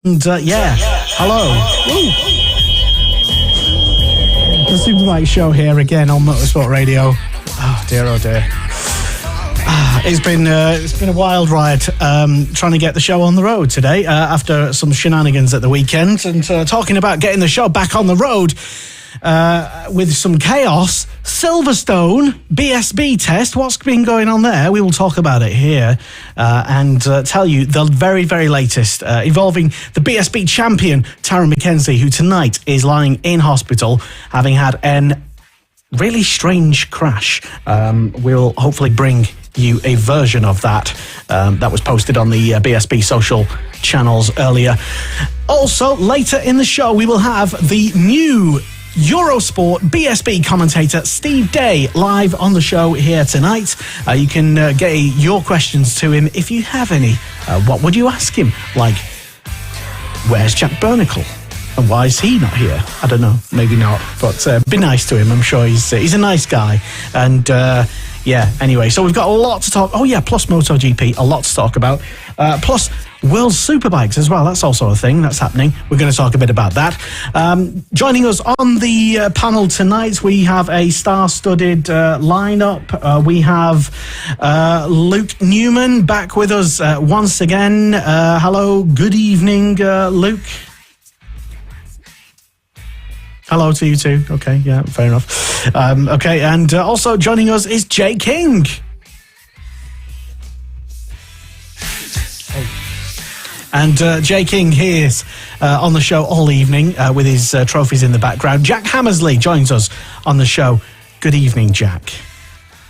And hello. Woo. The Superbike show here again on Motorsport Radio. Oh dear. It's been a wild ride trying to get the show on the road today after some shenanigans at the weekend, and talking about getting the show back on the road with some chaos. Silverstone BSB test, what's been going on there? We will talk about it here and tell you the very, very latest involving the BSB champion Taryn McKenzie, who tonight is lying in hospital having had an really strange crash. We'll hopefully bring you a version of that that was posted on the BSB social channels earlier. Also, later in the show, we will have the new Eurosport BSB commentator Steve Day live on the show here tonight. You can get your questions to him if you have any. What would you ask him? Like, where's Jack Bernicle? And why is he not here? I don't know, maybe not, but be nice to him. I'm sure he's a nice guy. And anyway, so we've got a lot to talk. Oh yeah, plus MotoGP, a lot to talk about. Plus World Superbikes as well. That's also a thing that's happening. We're going to talk a bit about that. Joining us on the panel tonight, we have a star-studded lineup. We have Luke Newman back with us once again. Hello, good evening, Luke. Hello to you too. Okay, yeah, fair enough. Okay, and also joining us is Jay King. And Jay King here on the show all evening with his trophies in the background. Jack Hammersley joins us on the show. Good evening, Jack.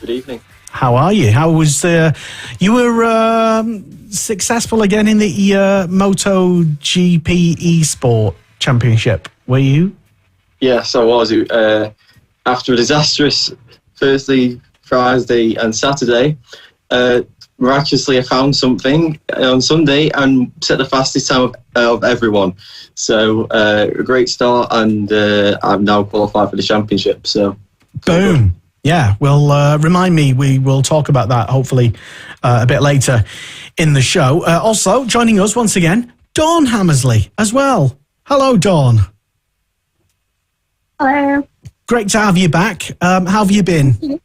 Good evening. How are you? How was you were successful again in the MotoGP eSport Championship, were you? Yes, I was. After a disastrous Thursday, Friday and Saturday, miraculously I found something on Sunday and set the fastest time of everyone. So a great start, and I'm now qualified for the championship. So boom. Yeah, well, remind me, we will talk about that hopefully a bit later in the show. Also, joining us once again, Dawn Hammersley as well. Hello, Dawn. Hello. Great to have you back. How have you been?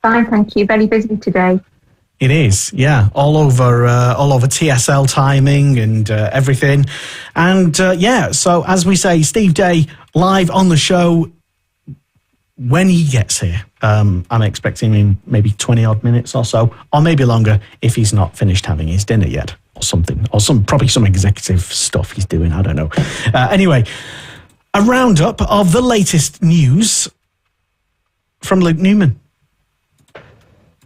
Fine, thank you. Very busy today. It is, yeah. All over TSL timing and everything. And so as we say, Steve Day live on the show when he gets here. I'm expecting him in maybe 20 odd minutes or so, or maybe longer if he's not finished having his dinner yet or something, or probably some executive stuff he's doing. I don't know. Anyway, a roundup of the latest news from Luke Newman.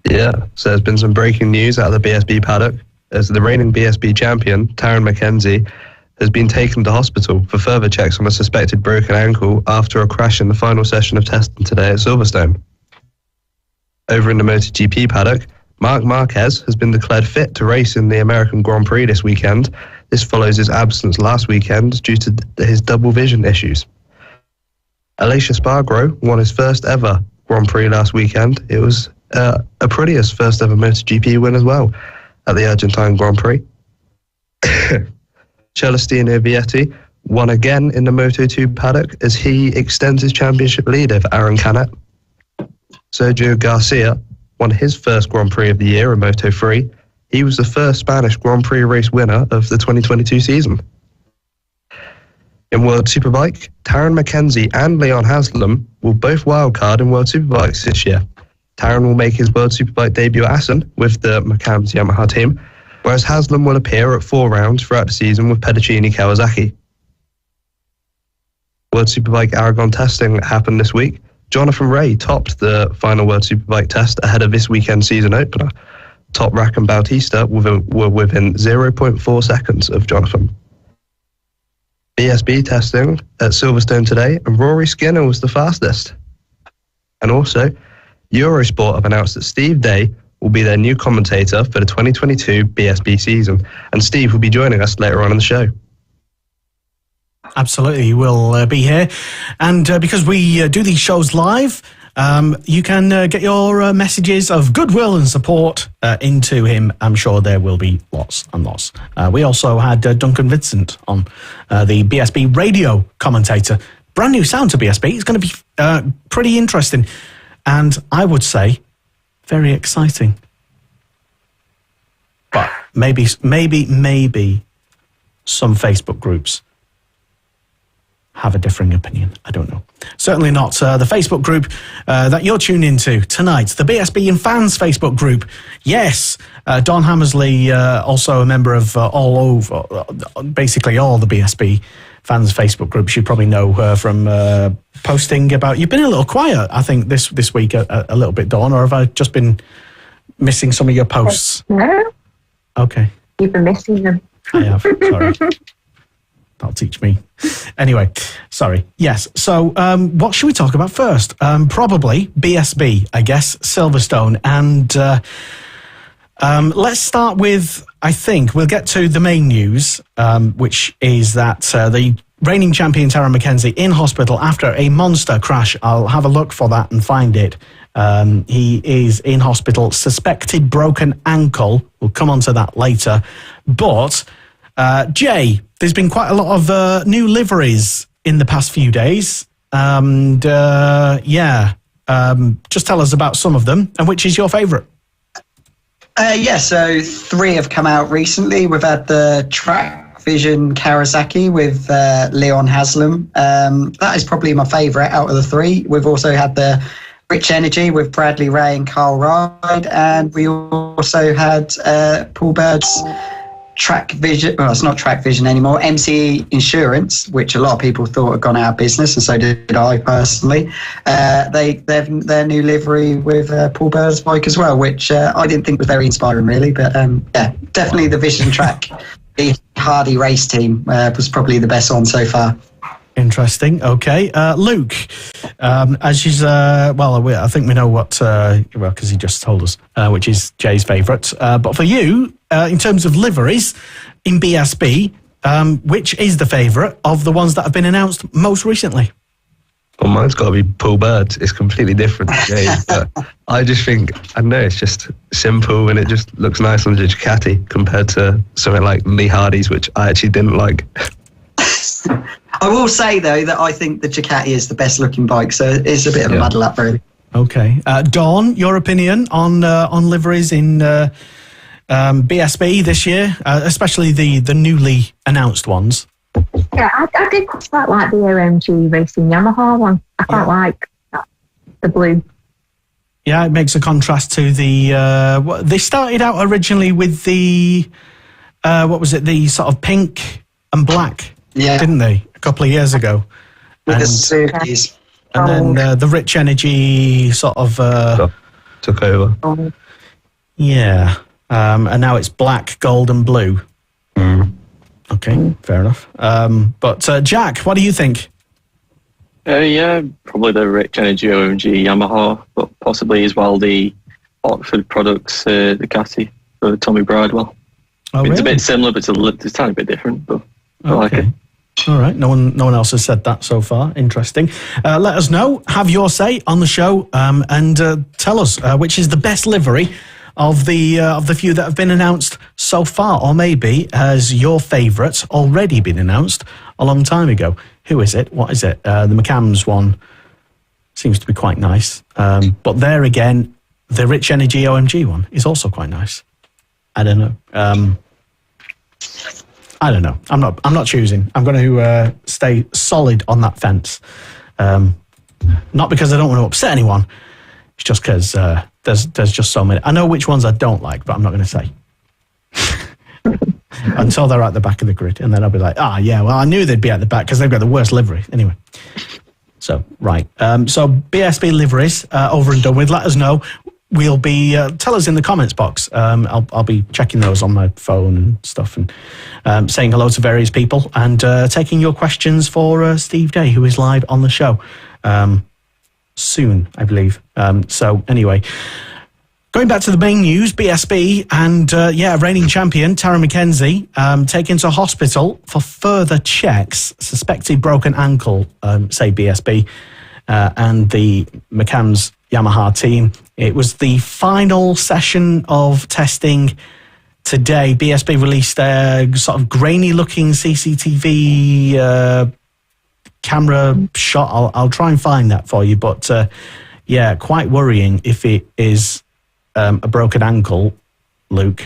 Yeah, so there's been some breaking news out of the BSB paddock as the reigning BSB champion, Taryn McKenzie, has been taken to hospital for further checks on a suspected broken ankle after a crash in the final session of testing today at Silverstone. Over in the MotoGP paddock, Marc Marquez has been declared fit to race in the American Grand Prix this weekend. This follows his absence last weekend due to his double vision issues. Espargaro won his first ever Grand Prix last weekend. It was Aprilia's first ever MotoGP win as well at the Argentine Grand Prix. Celestino Vietti won again in the Moto2 paddock as he extends his championship lead over Aaron Canet. Sergio Garcia won his first Grand Prix of the year in Moto3. He was the first Spanish Grand Prix race winner of the 2022 season. In World Superbike, Taryn McKenzie and Leon Haslam will both wildcard in World Superbikes this year. Taryn will make his World Superbike debut at Assen with the McCann's Yamaha team, whereas Haslam will appear at 4 rounds throughout the season with Pedicini Kawasaki. World Superbike Aragon testing happened this week. Jonathan Rea topped the final World Superbike test ahead of this weekend's season opener. Top Rack and Bautista were within 0.4 seconds of Jonathan. BSB testing at Silverstone today, and Rory Skinner was the fastest. And also, Eurosport have announced that Steve Day will be their new commentator for the 2022 BSB season, and Steve will be joining us later on in the show. Absolutely, he will be here. And because we do these shows live, you can get your messages of goodwill and support into him. I'm sure there will be lots and lots. We also had Duncan Vincent on, the BSB radio commentator. Brand new sound to BSB. It's going to be pretty interesting. And I would say very exciting. But maybe some Facebook groups have a differing opinion. I don't know. Certainly not the Facebook group that you're tuned into tonight, the BSB and Fans Facebook group. Yes, Don Hammersley, also a member of basically all the BSB Fans Facebook groups. You probably know her from posting about... You've been a little quiet, I think, this week a little bit, Dawn, or have I just been missing some of your posts? No. Okay. You've been missing them. I have, sorry. That'll teach me. Anyway, sorry. Yes, so what should we talk about first? Probably BSB, I guess, Silverstone. And let's start with, I think, we'll get to the main news, which is that the reigning champion Tara McKenzie in hospital after a monster crash. I'll have a look for that and find it. He is in hospital, suspected broken ankle. We'll come on to that later. But, Jay, there's been quite a lot of new liveries in the past few days. And, just tell us about some of them and which is your favourite. So 3 have come out recently. We've had the Track Vision Kawasaki with Leon Haslam. That is probably my favourite out of the 3. We've also had the Rich Energy with Bradley Ray and Carl Ride, and we also had Paul Bird's Track Vision. Well, it's not Track Vision anymore. MCE Insurance, which a lot of people thought had gone out of business, and so did I personally. They've their new livery with Paul Bird's bike as well, which I didn't think was very inspiring, really. But definitely the Vision Track, the Hardy race team was probably the best one so far. Interesting. Okay, Luke. As is, I think we know what. Because he just told us, which is Jay's favourite. But for you, in terms of liveries in BSB, which is the favourite of the ones that have been announced most recently? Well, mine's got to be Paul Bird. It's completely different to Jay's, but I just think, I don't know, it's just simple and it just looks nice on the Ducati compared to something like Lee Hardy's, which I actually didn't like. I will say, though, that I think the Ducati is the best looking bike, so it's a bit of a muddle up, really. Okay. Dawn, your opinion on liveries in BSB this year, especially the newly announced ones? Yeah, I did quite like the OMG Racing Yamaha one. I quite like that, the blue. Yeah, it makes a contrast to the... they started out originally with the... the sort of pink and black, didn't they? A couple of years ago. With the Suzukis. And then the Rich Energy sort of... took over. Yeah. And now it's black, gold and blue. Okay, fair enough. But Jack, what do you think? Probably the Rich Energy OMG Yamaha, but possibly as well the Oxford Products Ducati for Tommy Bridewell. Oh, it's a bit similar, but it's a tiny bit different. But I like it. All right. No one else has said that so far. Interesting. Let us know. Have your say on the show, and tell us which is the best livery of the few that have been announced so far, or maybe has your favourite already been announced a long time ago. Who is it? What is it? The McCams one seems to be quite nice, but there again, the Rich Energy OMG one is also quite nice. I don't know. I don't know. I'm not choosing. I'm going to stay solid on that fence. Not because I don't want to upset anyone. It's just because there's just so many. I know which ones I don't like, but I'm not going to say. Until they're at the back of the grid. And then I'll be like, I knew they'd be at the back because they've got the worst livery. Anyway. So, right. So BSB liveries over and done with. Let us know. We'll be, tell us in the comments box. I'll be checking those on my phone and stuff and saying hello to various people and taking your questions for Steve Day, who is live on the show soon, I believe. So anyway, going back to the main news, BSB and reigning champion Tara McKenzie taken to hospital for further checks, suspected broken ankle, say BSB. and the McCann's Yamaha team. It was the final session of testing today. BSB released their sort of grainy-looking CCTV camera shot. I'll try and find that for you, but yeah, quite worrying if it is a broken ankle, Luke.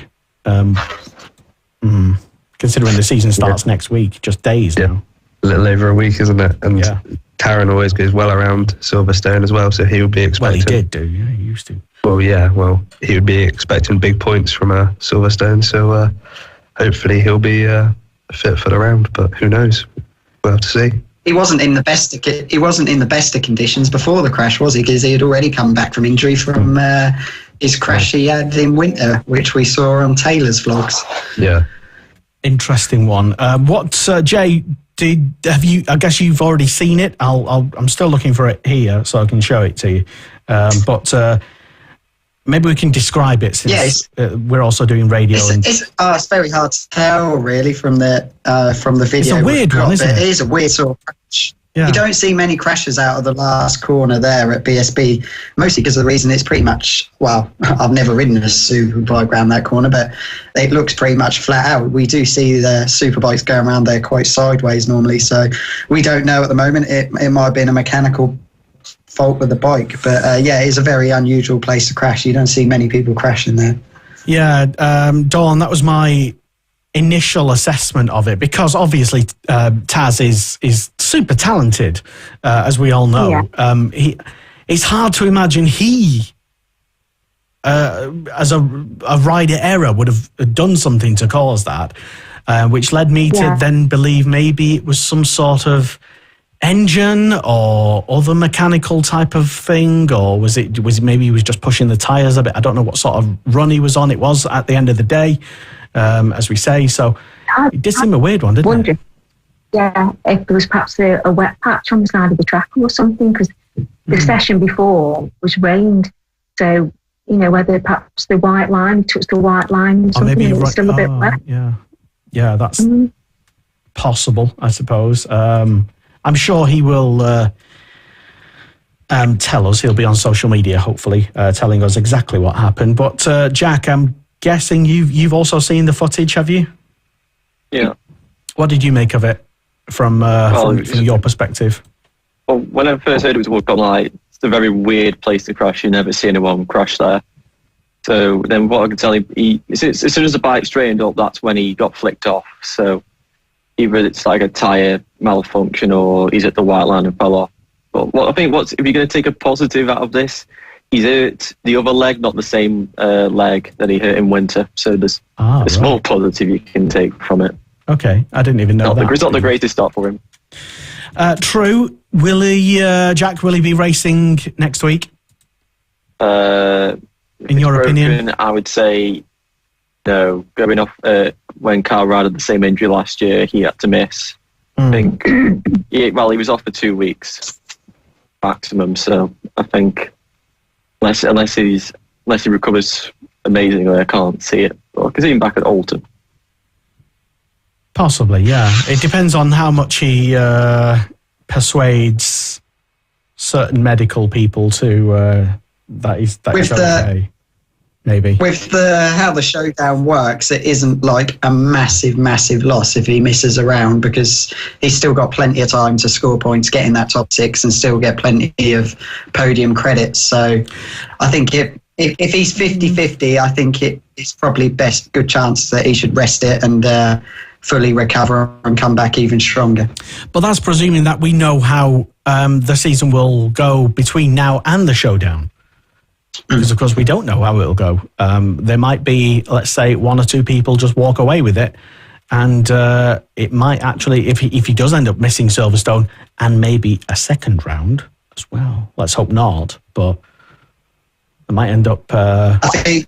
Considering the season starts next week, just days now. A little over a week, isn't it? And Taron always goes well around Silverstone as well, so he would be expecting... Well, he did do, yeah, he used to. Well, yeah, he would be expecting big points from Silverstone, so hopefully he'll be fit for the round, but who knows? We'll have to see. He wasn't in the best of conditions before the crash, was he? Because he had already come back from injury from his crash he had in winter, which we saw on Taylor's vlogs. Yeah. Interesting one. Jay, have you? I guess you've already seen it. I'm still looking for it here so I can show it to you. But maybe we can describe it since we're also doing radio. It's very hard to tell really from the video. It's a weird one, isn't it? It is a weird sort of crash. Yeah. You don't see many crashes out of the last corner there at BSB, mostly because of the reason it's pretty much, well, I've never ridden a Superbike around that corner, but it looks pretty much flat out. We do see the Superbikes going around there quite sideways normally, so we don't know at the moment. It might have been a mechanical fault with the bike, but yeah, it is a very unusual place to crash. You don't see many people crashing there. Yeah, Dawn, that was my initial assessment of it, because obviously Taz is super talented, as we all know. Yeah. It's hard to imagine he, as a rider error, would have done something to cause that, which led me to then believe maybe it was some sort of engine or other mechanical type of thing, or was it maybe he was just pushing the tyres a bit. I don't know what sort of run he was on. It was at the end of the day, as we say, so it did seem a weird one, didn't it? Yeah, if there was perhaps a wet patch on the side of the track or something, because the session before was rained, so whether perhaps the white line, he touched the white line or something, maybe it was still a bit wet. Yeah, that's possible, I suppose. I'm sure he will tell us. He'll be on social media, hopefully, telling us exactly what happened. But Jack, I'm guessing you've also seen the footage, have you? Yeah. What did you make of it from your perspective? Well, when I first heard it was Woodcombe Light, it's a very weird place to crash. You never see anyone crash there. So then what I can tell you, as soon as the bike straightened up, that's when he got flicked off. So either it's like a tyre malfunction or he's at the white line and fell off. But if you're going to take a positive out of this, he's hurt the other leg, not the same leg that he hurt in winter. So there's a small positive you can take from it. Okay, I didn't even know that. It's not the greatest start for him. True. Will he be racing next week? In your opinion? I would say no. Going off when Carl had the same injury last year, he had to miss. I think. He was off for 2 weeks maximum. So I think unless he recovers amazingly, I can't see it. Because even back at Alton. Possibly, yeah. It depends on how much he persuades certain medical people to that he's okay. Maybe. With how the showdown works, it isn't like a massive loss if he misses a round, because he's still got plenty of time to score points, get in that top 6 and still get plenty of podium credits. So I think if he's 50-50, I think it's probably good chance that he should rest it and fully recover and come back even stronger. But that's presuming that we know how the season will go between now and the showdown. Because, of course, we don't know how it'll go. There might be, let's say, 1 or 2 people just walk away with it. And it might actually, if he does end up missing Silverstone and maybe a second round as well, let's hope not, but it might end up... I think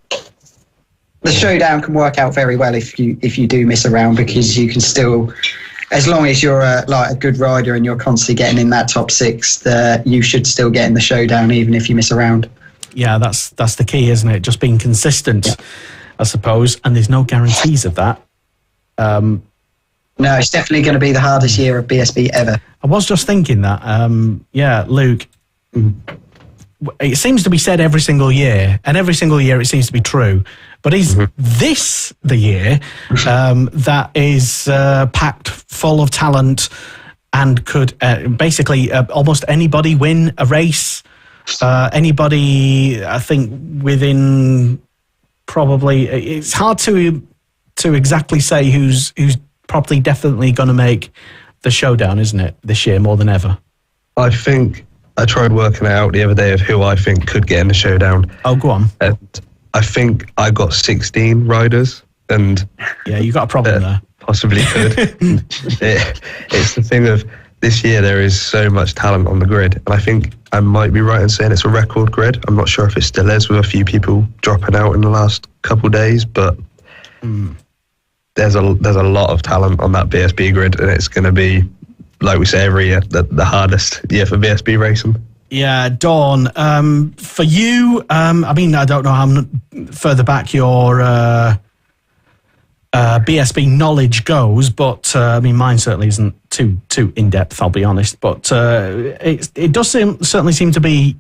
the showdown can work out very well if you do miss a round, because you can still... As long as you're a good rider and you're constantly getting in that top 6, you should still get in the showdown even if you miss a round. Yeah, that's the key, isn't it? Just being consistent, I suppose. And there's no guarantees of that. No, it's definitely going to be the hardest year of BSB ever. I was just thinking that. Yeah, Luke, it seems to be said every single year, and every single year it seems to be true. But is this the year that is packed full of talent and could basically almost anybody win a race? Anybody, I think, within probably, it's hard to exactly say who's probably definitely going to make the showdown, isn't it, this year more than ever? I think I tried working out the other day of who I think could get in the showdown. Oh, go on. And I think I got 16 riders, and yeah, you got a problem there. Possibly could. It's the thing of this year there is so much talent on the grid, and I think I might be right in saying it's a record grid. I'm not sure if it still is, with a few people dropping out in the last couple of days, but there's a lot of talent on that BSB grid, and it's going to be, like we say every year, the hardest year for BSB racing. Yeah, Dawn, for you, I mean, I don't know how further back your BSB knowledge goes, but I mean, mine certainly isn't too in-depth, I'll be honest, but it does certainly seem to be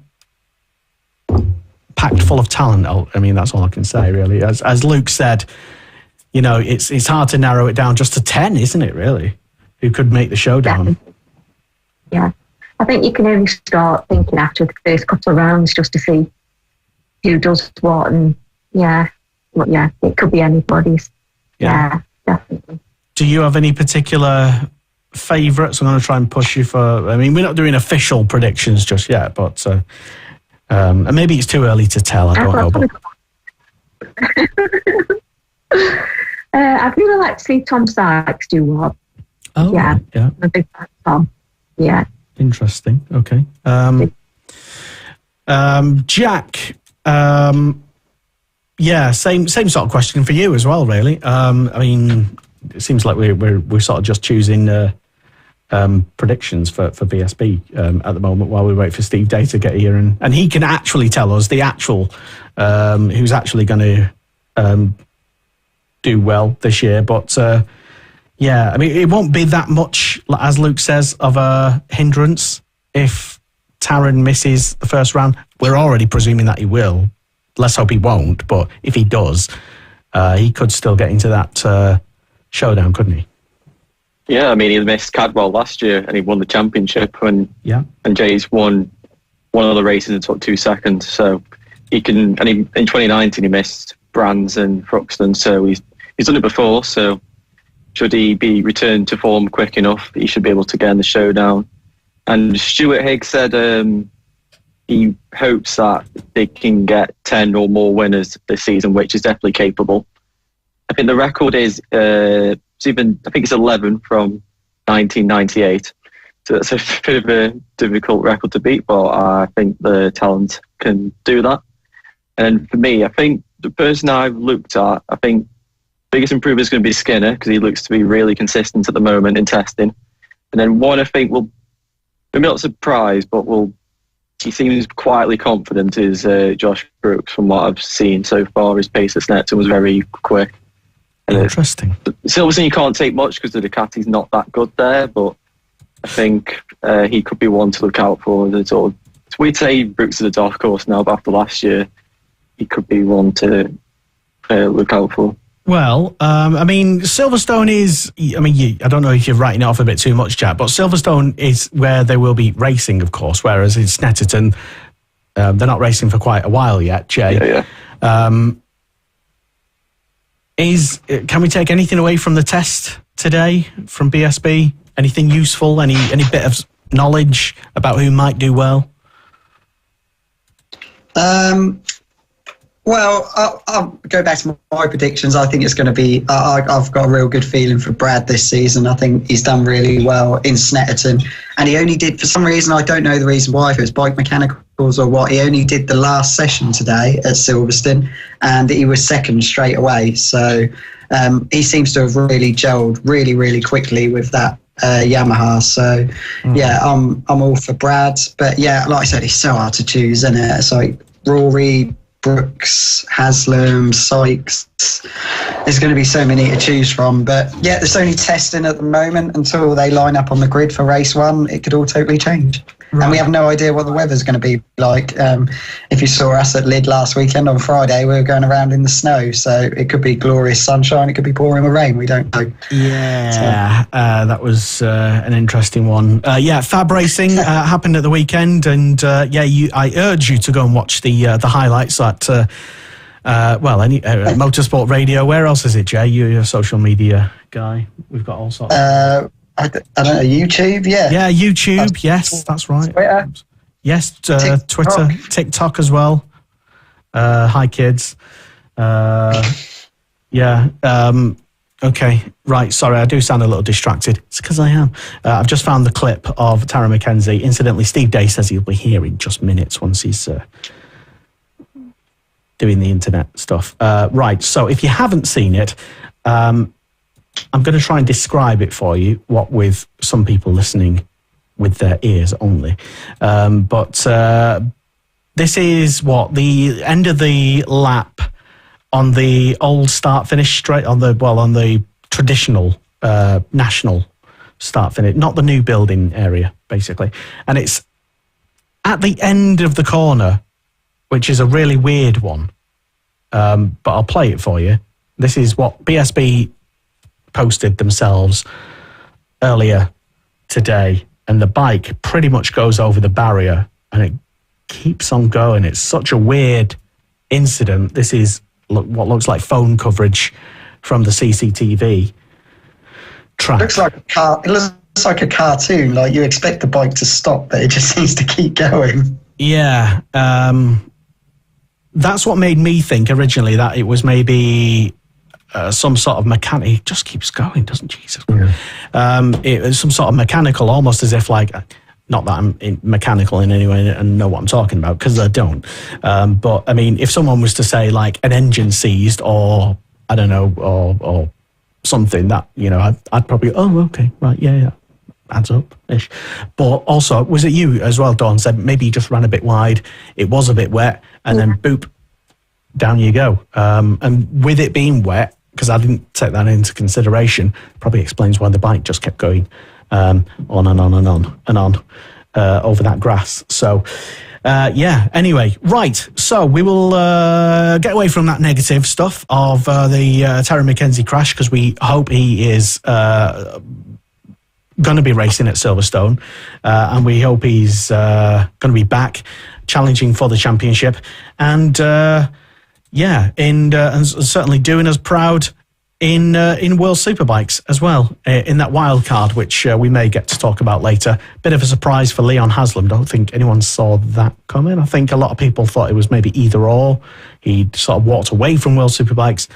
packed full of talent. I mean, that's all I can say, really. As Luke said, you know, it's hard to narrow it down just to 10, isn't it, really? Who could make the showdown? Yeah. I think you can only start thinking after the first couple of rounds just to see who does what, and it could be anybody's. Yeah, definitely. Do you have any particular favourites? I'm going to try and push you for, I mean, we're not doing official predictions just yet, but and maybe it's too early to tell, I don't know. But I'd really like to see Tom Sykes do well. Oh, yeah. I'm a big fan of Tom. Yeah. Interesting. Okay. Jack, same sort of question for you as well, really. I mean, it seems like we're sort of just choosing predictions for BSB at the moment while we wait for Steve Day to get here, and he can actually tell us the actual who's actually going to do well this year. But yeah, I mean, it won't be that much, as Luke says, of a hindrance if Taron misses the first round. We're already presuming that he will. Let's hope he won't, but if he does, he could still get into that showdown, couldn't he? Yeah, I mean, he missed Cadwell last year and he won the championship, and Jay's won one of the races and took 2 seconds. So he can, and in 2019 he missed Brands and Thruxton, so he's done it before. So should he be returned to form quick enough, he should be able to get in the showdown. And Stuart Higgs said he hopes that they can get 10 or more winners this season, which is definitely capable. I think the record is I think it's 11 from 1998. So that's a bit of a difficult record to beat, but I think the talent can do that. And for me, I think the person I've looked at, I think biggest improver is going to be Skinner, because he looks to be really consistent at the moment in testing. And then one I think will, maybe not surprised, but he seems quietly confident, is Josh Brooks. From what I've seen so far, his pace at Snetton was very quick. Interesting. Silverstone you can't take much because the Ducati's not that good there, but I think he could be one to look out for. We'd say Brooks is a dark horse now, but after last year, he could be one to look out for. Well, I mean, Silverstone is, I mean, I don't know if you're writing it off a bit too much, Jack, but Silverstone is where they will be racing, of course, whereas in Snetterton, they're not racing for quite a while yet, Jay. Yeah. Can we take anything away from the test today from BSB? Anything useful? Any bit of knowledge about who might do well? Well, I'll go back to my predictions. I think it's going to be, I've got a real good feeling for Brad this season. I think he's done really well in Snetterton. And he only did, for some reason, I don't know the reason why, if it was bike mechanicals or what, he only did the last session today at Silverstone and he was second straight away. So he seems to have really gelled really, really quickly with that Yamaha. So, yeah, I'm all for Brad. But yeah, like I said, it's so hard to choose, isn't it? It's like Rory, Brooks, Haslam, Sykes. There's going to be so many to choose from. But yeah, there's only testing at the moment until they line up on the grid for race one. It could all totally change. And we have no idea what the weather's going to be like. If you saw us at Lyd last weekend on Friday, we were going around in the snow. So it could be glorious sunshine. It could be pouring with rain. We don't know. Yeah, that was an interesting one. Fab Racing happened at the weekend. And I urge you to go and watch the highlights at Motorsport Radio. Where else is it, Jay? You're a social media guy. We've got all sorts. I don't know, YouTube, yeah. Yeah, YouTube, yes, that's right. Twitter. Yes, Twitter, TikTok as well. Hi, kids. Okay, right, sorry, I do sound a little distracted. It's because I am. I've just found the clip of Tara McKenzie. Incidentally, Steve Day says he'll be here in just minutes once he's doing the internet stuff. Right, so if you haven't seen it, I'm going to try and describe it for you, what with some people listening with their ears only. This is the end of the lap on the old start-finish straight, on the traditional national start-finish, not the new building area, basically. And it's at the end of the corner, which is a really weird one. But I'll play it for you. This is what BSB posted themselves earlier today, and the bike pretty much goes over the barrier and it keeps on going. It's such a weird incident. This is what looks like phone coverage from the CCTV track. It looks like a cartoon. Like you expect the bike to stop, but it just seems to keep going. Yeah, that's what made me think originally that it was maybe some sort of mechanic. It just keeps going, doesn't Jesus? Yeah. It was some sort of mechanical, almost as if like, not that I'm mechanical in any way and know what I'm talking about, because I don't. But I mean, if someone was to say like an engine seized, or I don't know, or something that, you know, I'd probably, oh, okay, right, yeah, adds up-ish. But also, was it you as well, Dawn, said maybe you just ran a bit wide, it was a bit wet, and then boop, down you go. And with it being wet, because I didn't take that into consideration, probably explains why the bike just kept going on and on and on and on over that grass. So, anyway, right. So we will get away from that negative stuff of the Tara McKenzie crash, because we hope he is going to be racing at Silverstone, and we hope he's going to be back challenging for the championship, and and certainly doing us proud in World Superbikes as well, in that wild card, which we may get to talk about later. Bit of a surprise for Leon Haslam. Don't think anyone saw that coming. I think a lot of people thought it was maybe either or. He sort of walked away from World Superbikes.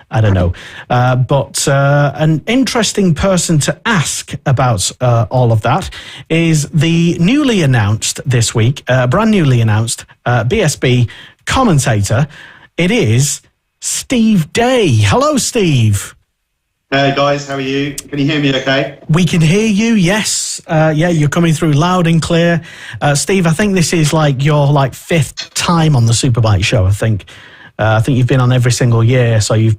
I don't know. But an interesting person to ask about all of that is the newly announced this week, brand newly announced BSB commentator. It is Steve Day. Hello, Steve. Hey, guys. How are you? Can you hear me okay? We can hear you, yes. You're coming through loud and clear. Steve, I think this is like your fifth time on the Superbike show, I think. I think you've been on every single year, so you've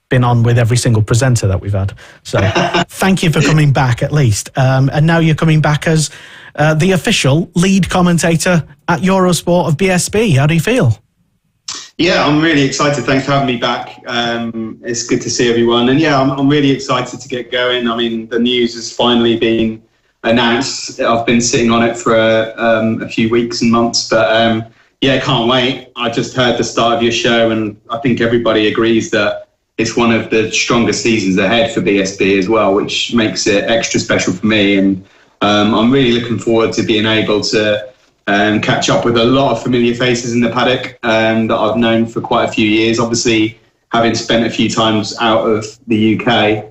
been on with every single presenter that we've had. So thank you for coming back at least. And now you're coming back as the official lead commentator at Eurosport of BSB. How do you feel? Yeah, I'm really excited. Thanks for having me back. It's good to see everyone. And yeah, I'm really excited to get going. I mean, the news has finally been announced. I've been sitting on it for a few weeks and months, but can't wait. I just heard the start of your show, and I think everybody agrees that it's one of the strongest seasons ahead for BSB as well, which makes it extra special for me. And I'm really looking forward to being able to catch up with a lot of familiar faces in the paddock that I've known for quite a few years. Obviously, having spent a few times out of the UK,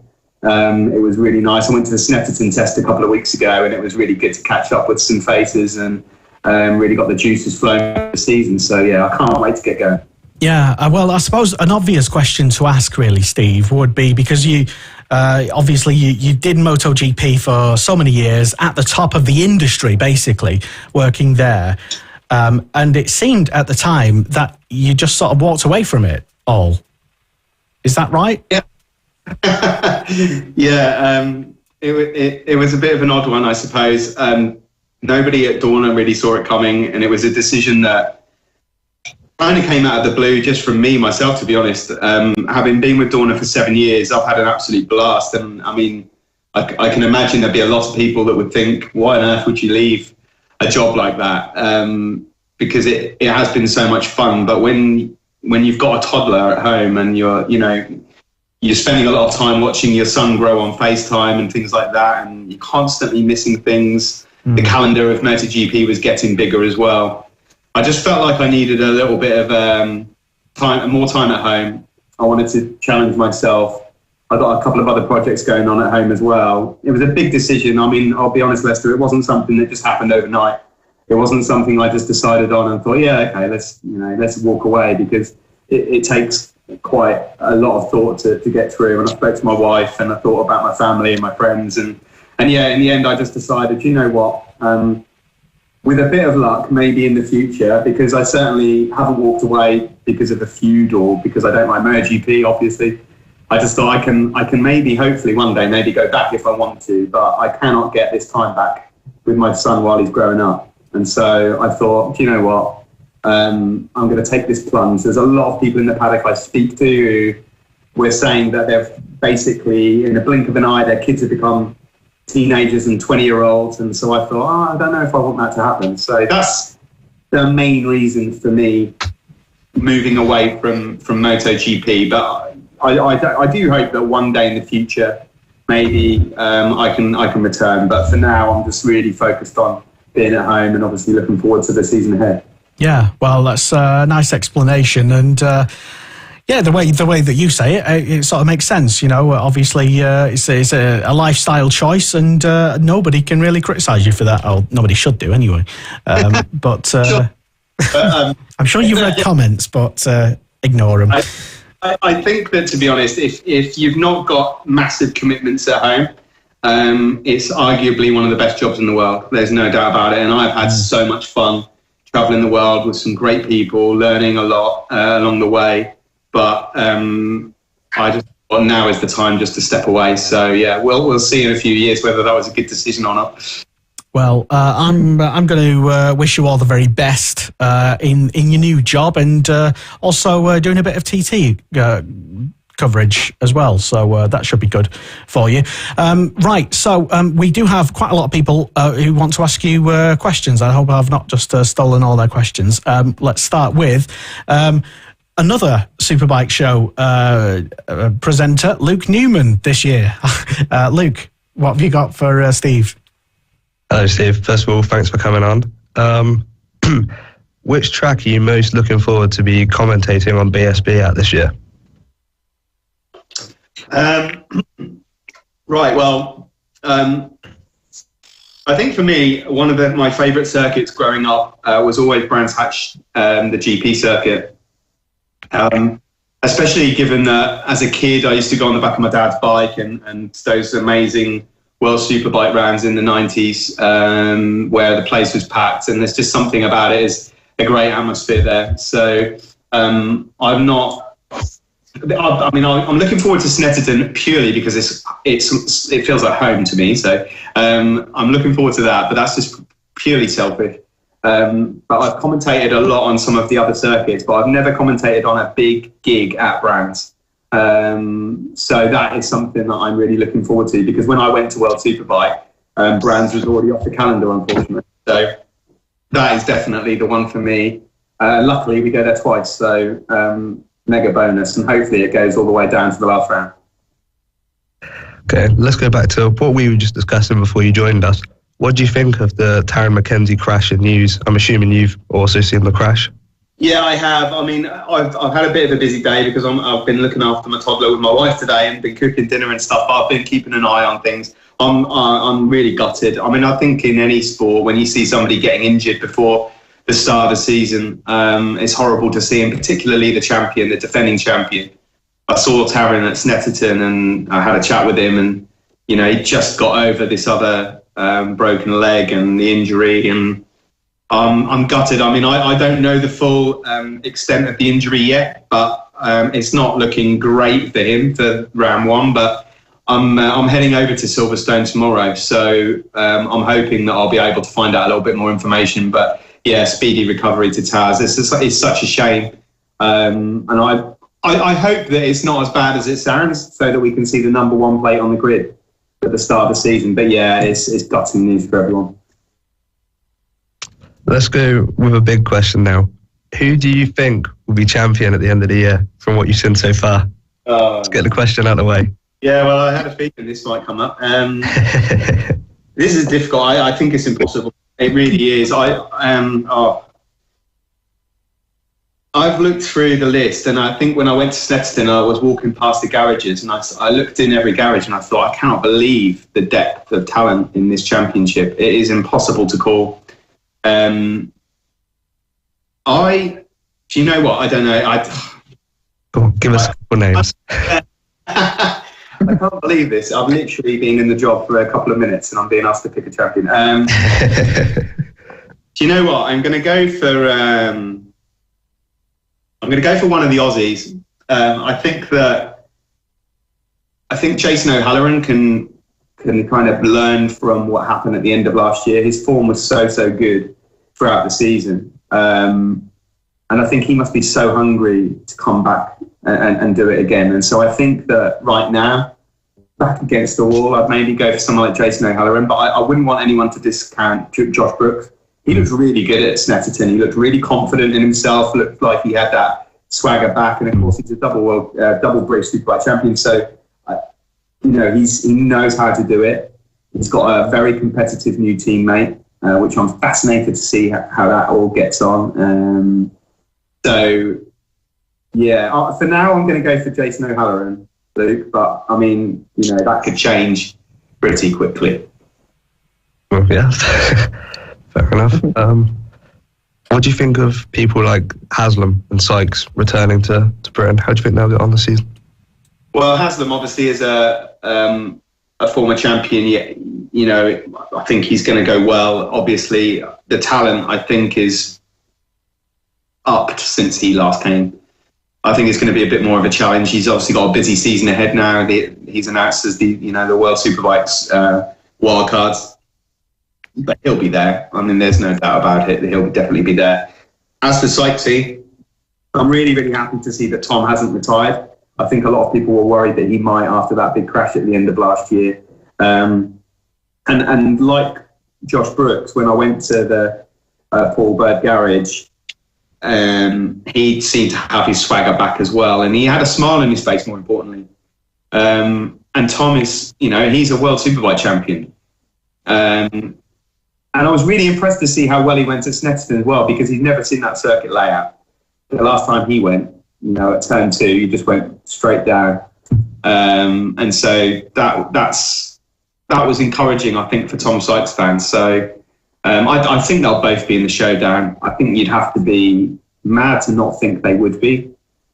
it was really nice. I went to the Snetterton test a couple of weeks ago, and it was really good to catch up with some faces and really got the juices flowing for the season. So yeah, I can't wait to get going. Yeah, well, I suppose an obvious question to ask, really, Steve, would be, because you obviously you did MotoGP for so many years, at the top of the industry, basically, working there. And it seemed at the time that you just sort of walked away from it all. Is that right? Yeah. It was a bit of an odd one, I suppose. nobody at Dorna really saw it coming, and it was a decision that kind of came out of the blue just from me, myself, to be honest. Having been with Dorna for 7 years, I've had an absolute blast. And I mean, I can imagine there'd be a lot of people that would think, why on earth would you leave a job like that? Because it has been so much fun. But when you've got a toddler at home and you're spending a lot of time watching your son grow on FaceTime and things like that, and you're constantly missing things. The calendar of MotoGP was getting bigger as well. I just felt like I needed a little bit of more time at home. I wanted to challenge myself. I got a couple of other projects going on at home as well. It was a big decision. I mean, I'll be honest, Lester, it wasn't something that just happened overnight. It wasn't something I just decided on and thought, yeah, okay, let's walk away, because it takes quite a lot of thought to get through. And I spoke to my wife and I thought about my family and my friends. And yeah, in the end, I just decided, you know what, with a bit of luck, maybe in the future, because I certainly haven't walked away because of a feud or because I don't like MotoGP, obviously. I just thought I can maybe, hopefully one day, maybe go back if I want to, but I cannot get this time back with my son while he's growing up. And so I thought, do you know what, I'm going to take this plunge. There's a lot of people in the paddock I speak to who were saying that they've basically, in a blink of an eye, their kids have become teenagers and 20-year-olds, and so I thought, I don't know if I want that to happen. So that's the main reason for me moving away from MotoGP. But I do hope that one day in the future, maybe I can return. But for now, I'm just really focused on being at home and obviously looking forward to the season ahead. Yeah, well, that's a nice explanation, and yeah, the way that you say it, it sort of makes sense. You know, obviously, it's a lifestyle choice, and nobody can really criticise you for that. Oh, nobody should do anyway. But sure. I'm sure you've read comments, but ignore them. I think that, to be honest, if you've not got massive commitments at home, it's arguably one of the best jobs in the world. There's no doubt about it, and I've had so much fun travelling the world with some great people, learning a lot along the way. But I just thought now is the time just to step away. So yeah, we'll see in a few years whether that was a good decision or not. Well, I'm going to wish you all the very best in your new job, and also doing a bit of TT coverage as well. So that should be good for you. Right, so we do have quite a lot of people who want to ask you questions. I hope I've not just stolen all their questions. Let's start with another Superbike show presenter, Luke Newman, this year. Luke, what have you got for Steve? Hello, Steve. First of all, thanks for coming on. Which track are you most looking forward to be commentating on BSB at this year? Right, well, I think for me, one of my favourite circuits growing up was always Brands Hatch, the GP circuit. Especially given that as a kid, I used to go on the back of my dad's bike and those amazing World Superbike rounds in the 90s where the place was packed, and there's just something about it. Is a great atmosphere there. So I'm looking forward to Snetterton purely because it feels like home to me. So I'm looking forward to that, but that's just purely selfish. But I've commentated a lot on some of the other circuits, but I've never commentated on a big gig at Brands. So that is something that I'm really looking forward to, because when I went to World Superbike, Brands was already off the calendar, unfortunately. So that is definitely the one for me. Luckily, we go there twice, so mega bonus, and hopefully it goes all the way down to the last round. Okay, let's go back to what we were just discussing before you joined us. What do you think of the Taryn McKenzie crash in news? I'm assuming you've also seen the crash. Yeah, I have. I mean, I've had a bit of a busy day because I've been looking after my toddler with my wife today and been cooking dinner and stuff. I've been keeping an eye on things. I'm really gutted. I mean, I think in any sport, when you see somebody getting injured before the start of the season, it's horrible to see, and particularly the champion, the defending champion. I saw Taryn at Snetterton and I had a chat with him, and you know, he just got over this other broken leg and the injury, and I'm gutted. I mean, I don't know the full extent of the injury yet, but it's not looking great for him for round one. But I'm heading over to Silverstone tomorrow, so I'm hoping that I'll be able to find out a little bit more information. But yeah, speedy recovery to Taz. It's such a shame, and I hope that it's not as bad as it sounds, so that we can see the number 1 plate on the grid at the start of the season. But yeah, it's gutting news for everyone. Let's go with a big question now. Who do you think will be champion at the end of the year from what you've seen so far? Let's get the question out of the way. Yeah, well, I had a feeling this might come up. This is difficult. I think it's impossible. It really is. I've looked through the list, and I think when I went to Snetterton, I was walking past the garages, and I looked in every garage, and I thought, I cannot believe the depth of talent in this championship. It is impossible to call. Do you know what? I don't know. Go on, give us a couple names. I can't believe this. I've literally been in the job for a couple of minutes, and I'm being asked to pick a champion. Do you know what? I'm going to go for one of the Aussies. I think Jason O'Halloran can kind of learn from what happened at the end of last year. His form was so good throughout the season. And I think he must be so hungry to come back and do it again. And so I think that right now, back against the wall, I'd maybe go for someone like Jason O'Halloran, but I wouldn't want anyone to discount Josh Brooks. He looked really good at Snetterton. He looked really confident in himself, looked like he had that swagger back. And of course, he's a double British Superbike champion. So, he knows how to do it. He's got a very competitive new teammate, which I'm fascinated to see how that all gets on. So, yeah, for now, I'm going to go for Jason O'Halloran, Luke. But, I mean, that could change pretty quickly. Well, yeah, fair enough. What do you think of people like Haslam and Sykes returning to Britain? How do you think they'll get on the season? Well, Haslam obviously is a former champion. I think he's going to go well. Obviously, the talent, I think, is upped since he last came. I think it's going to be a bit more of a challenge. He's obviously got a busy season ahead now. He's announced as the World Superbikes wildcards, but he'll be there. I mean, there's no doubt about it. He'll definitely be there. As for Sykesy, I'm really, really happy to see that Tom hasn't retired. I think a lot of people were worried that he might after that big crash at the end of last year. And like Josh Brooks, when I went to the Paul Bird garage, he seemed to have his swagger back as well. And he had a smile on his face, more importantly. And Tom is, he's a World Superbike champion. And I was really impressed to see how well he went at Snetterton as well, because he'd never seen that circuit layout. The last time he went, at turn 2, he just went straight down. And so that was encouraging, I think, for Tom Sykes fans. So I think they'll both be in the showdown. I think you'd have to be mad to not think they would be.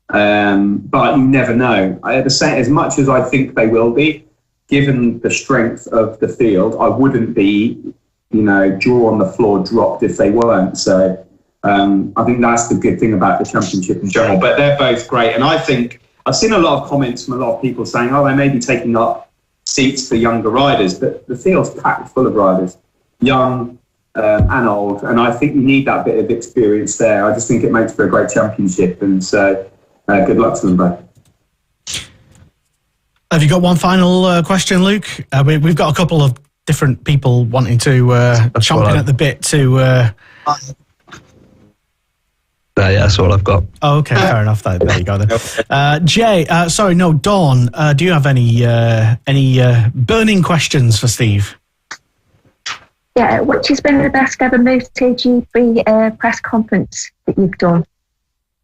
But you never know. As much as I think they will be, given the strength of the field, I wouldn't be, jaw on the floor dropped if they weren't. So I think that's the good thing about the championship in general. But they're both great. And I think I've seen a lot of comments from a lot of people saying, they may be taking up seats for younger riders, but the field's packed full of riders, young and old. And I think you need that bit of experience there. I just think it makes for a great championship. And so good luck to them both. Have you got one final question, Luke? We've got a couple of different people wanting to chomping at the bit to... Yeah, that's all I've got. Oh, okay, fair enough. There you go then. Jay, Dawn, do you have any burning questions for Steve? Yeah, which has been the best ever MotoGP press conference that you've done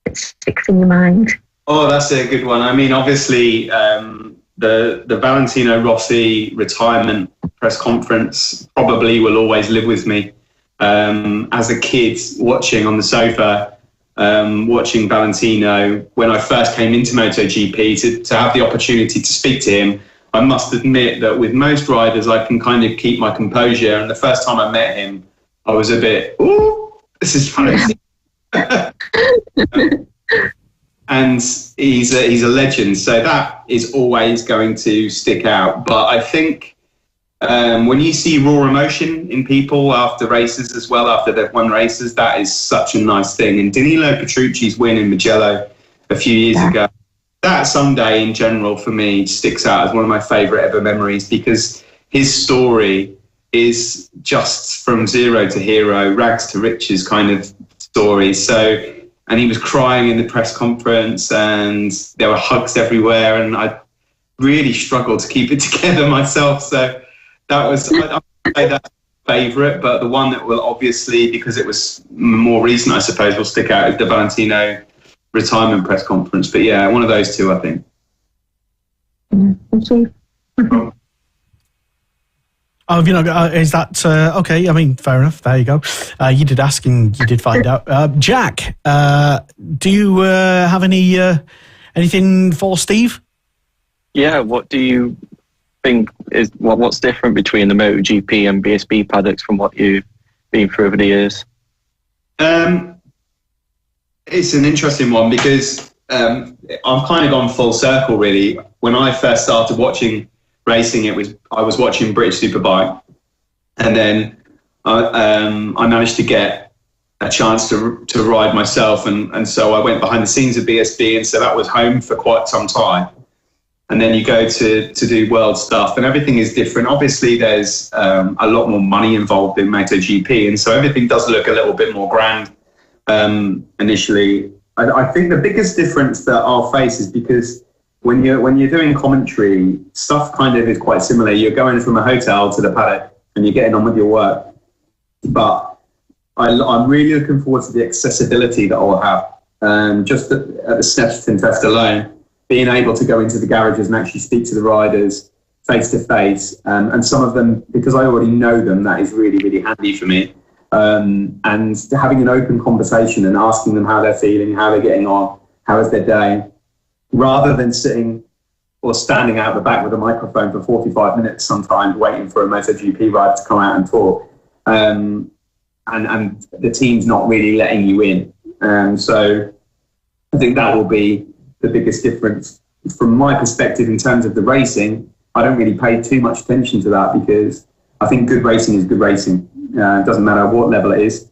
that sticks in your mind? Oh, that's a good one. I mean, obviously, the Valentino Rossi retirement press conference probably will always live with me. As a kid watching on the sofa, watching Valentino when I first came into MotoGP, to have the opportunity to speak to him, I must admit that with most riders I can kind of keep my composure, and the first time I met him I was a bit, ooh, this is funny. and he's a legend. So that is always going to stick out. But I think when you see raw emotion in people after races as well, after they've won races, that is such a nice thing. And Danilo Petrucci's win in Mugello a few years ago, that Sunday in general for me sticks out as one of my favourite ever memories, because his story is just from zero to hero, rags to riches kind of story. So, and he was crying in the press conference and there were hugs everywhere, and I really struggled to keep it together myself. So that was, I'd say that's my favourite, but the one that will obviously, because it was more recent, I suppose, will stick out is the Valentino retirement press conference. But yeah, one of those two, I think. Thank you. Oh, you know, is that okay? I mean, fair enough. There you go. You did ask and you did find out. Jack, do you have anything for Steve? Yeah. What do you think is what's different between the MotoGP and BSB paddocks from what you've been through over the years? It's an interesting one because I've kind of gone full circle, really. When I first started watching racing, I was watching British Superbike, and then I managed to get a chance to ride myself, and so I went behind the scenes of BSB, and so that was home for quite some time. And then you go to do world stuff, and everything is different. Obviously, there's a lot more money involved in MotoGP, and so everything does look a little bit more grand initially. I think the biggest difference that I'll face is because when you're doing commentary, stuff kind of is quite similar. You're going from a hotel to the paddock and you're getting on with your work. But I'm really looking forward to the accessibility that I'll have. Just at the Snetterton test alone, being able to go into the garages and actually speak to the riders face to face. And some of them, because I already know them, that is really, really handy for me. And having an open conversation and asking them how they're feeling, how they're getting on, how is their day, rather than sitting or standing out the back with a microphone for 45 minutes sometimes waiting for a MotoGP rider to come out and talk. And the team's not really letting you in. So I think that will be the biggest difference. From my perspective, in terms of the racing, I don't really pay too much attention to that because I think good racing is good racing. It doesn't matter what level it is.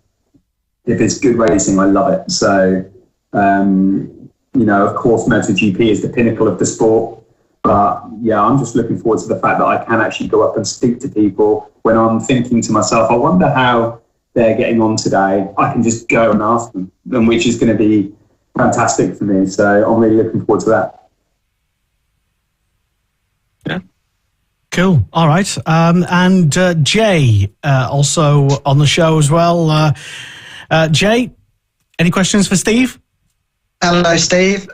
If it's good racing, I love it. So, of course, MotoGP is the pinnacle of the sport. But yeah, I'm just looking forward to the fact that I can actually go up and speak to people when I'm thinking to myself, I wonder how they're getting on today. I can just go and ask them, which is going to be fantastic for me. So I'm really looking forward to that. Yeah. Cool. All right. And Jay, also on the show as well. Jay, any questions for Steve? Hello, Steve.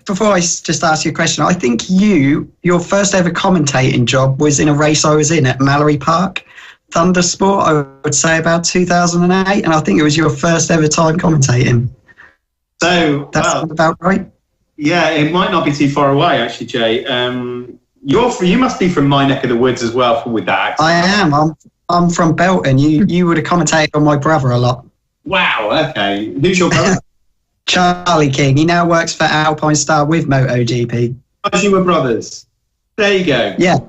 Before I just ask you a question, I think your first ever commentating job was in a race I was in at Mallory Park, Thundersport, I would say about 2008, and I think it was your first ever time commentating. So that's about right? Yeah, it might not be too far away, actually, Jay. You must be from my neck of the woods as well with that accent. I am. I'm from Belton. You would have commentated on my brother a lot. Wow, okay. Who's your brother? Charlie King. He now works for Alpine Star with MotoGP. Because you were brothers. There you go. Yeah.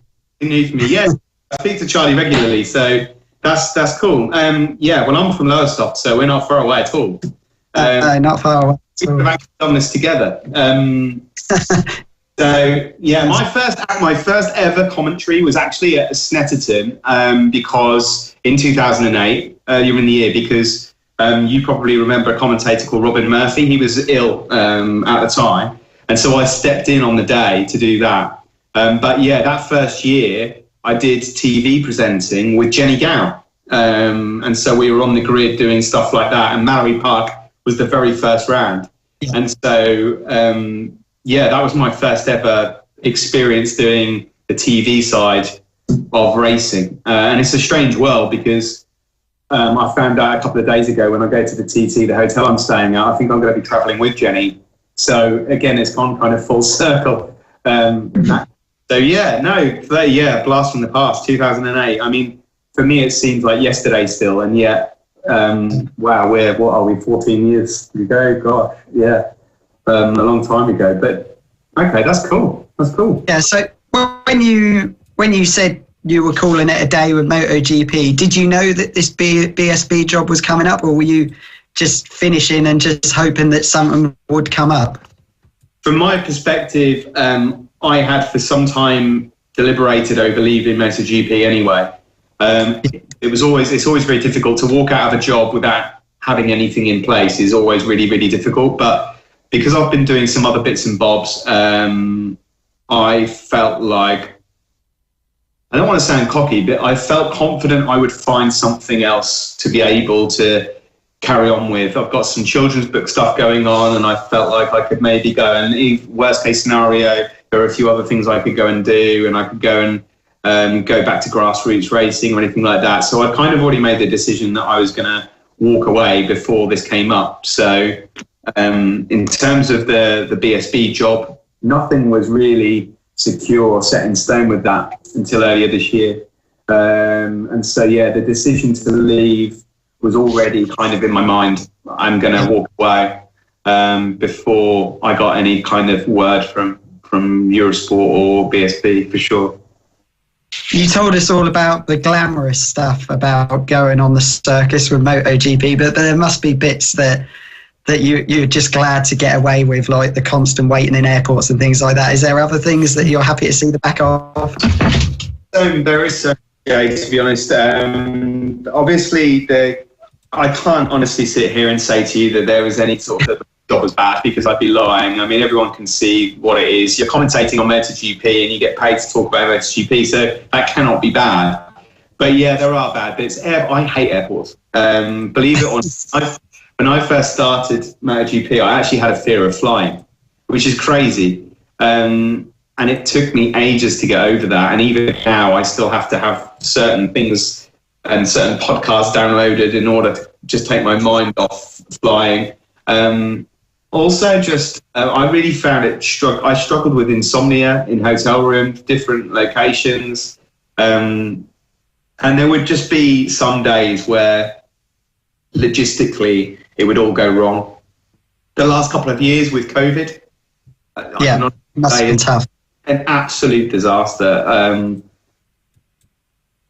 New for me. Yeah, I speak to Charlie regularly, so that's cool. Yeah, well, I'm from Lowestoft, so we're not far away at all. No, not far away. We've actually done this together. So yeah, my first ever commentary was actually at Snetterton because in 2008, earlier in the year, because you probably remember a commentator called Robin Murphy. He was ill at the time, and so I stepped in on the day to do that. But yeah, that first year I did TV presenting with Jenny Gow, and so we were on the grid doing stuff like that. And Mallory Park was the very first round, and so. Yeah, that was my first ever experience doing the TV side of racing. And it's a strange world because I found out a couple of days ago when I go to the TT, the hotel I'm staying at, I think I'm going to be travelling with Jenny. So again, it's gone kind of full circle. So yeah, blast from the past, 2008. I mean, for me, it seems like yesterday still. And yet, wow, what are we, 14 years ago? God, yeah. a long time ago. But okay, that's cool. That's cool. Yeah. So when you said you were calling it a day with MotoGP, did you know that this BSB job was coming up, or were you just finishing and just hoping that something would come up? From my perspective, I had for some time deliberated over leaving MotoGP anyway. It's always very difficult to walk out of a job without having anything in place. Is always really, really difficult. But because I've been doing some other bits and bobs, I felt like, I don't want to sound cocky, but I felt confident I would find something else to be able to carry on with. I've got some children's book stuff going on, and I felt like I could maybe go and, worst case scenario, there are a few other things I could go and do, and I could go and go back to grassroots racing or anything like that. So I kind of already made the decision that I was going to walk away before this came up. So in terms of the BSB job, nothing was really secure or set in stone with that until earlier this year. And so, yeah, the decision to leave was already kind of in my mind. I'm going to walk away before I got any kind of word from Eurosport or BSB, for sure. You told us all about the glamorous stuff about going on the circus with MotoGP, but there must be bits that you're just glad to get away with, like the constant waiting in airports and things like that. Is there other things that you're happy to see the back of? There is, to be honest. Obviously, I can't honestly sit here and say to you that there was any sort of job was bad, because I'd be lying. I mean, everyone can see what it is. You're commentating on MotoGP and you get paid to talk about MotoGP, so that cannot be bad. But yeah, there are bad bits. I hate airports. Believe it or not, when I first started MotoGP, I actually had a fear of flying, which is crazy. And it took me ages to get over that. And even now, I still have to have certain things and certain podcasts downloaded in order to just take my mind off flying. Also, just I really found it. I struggled with insomnia in hotel rooms, different locations, and there would just be some days where logistically it would all go wrong. The last couple of years with COVID, must have been tough. An absolute disaster.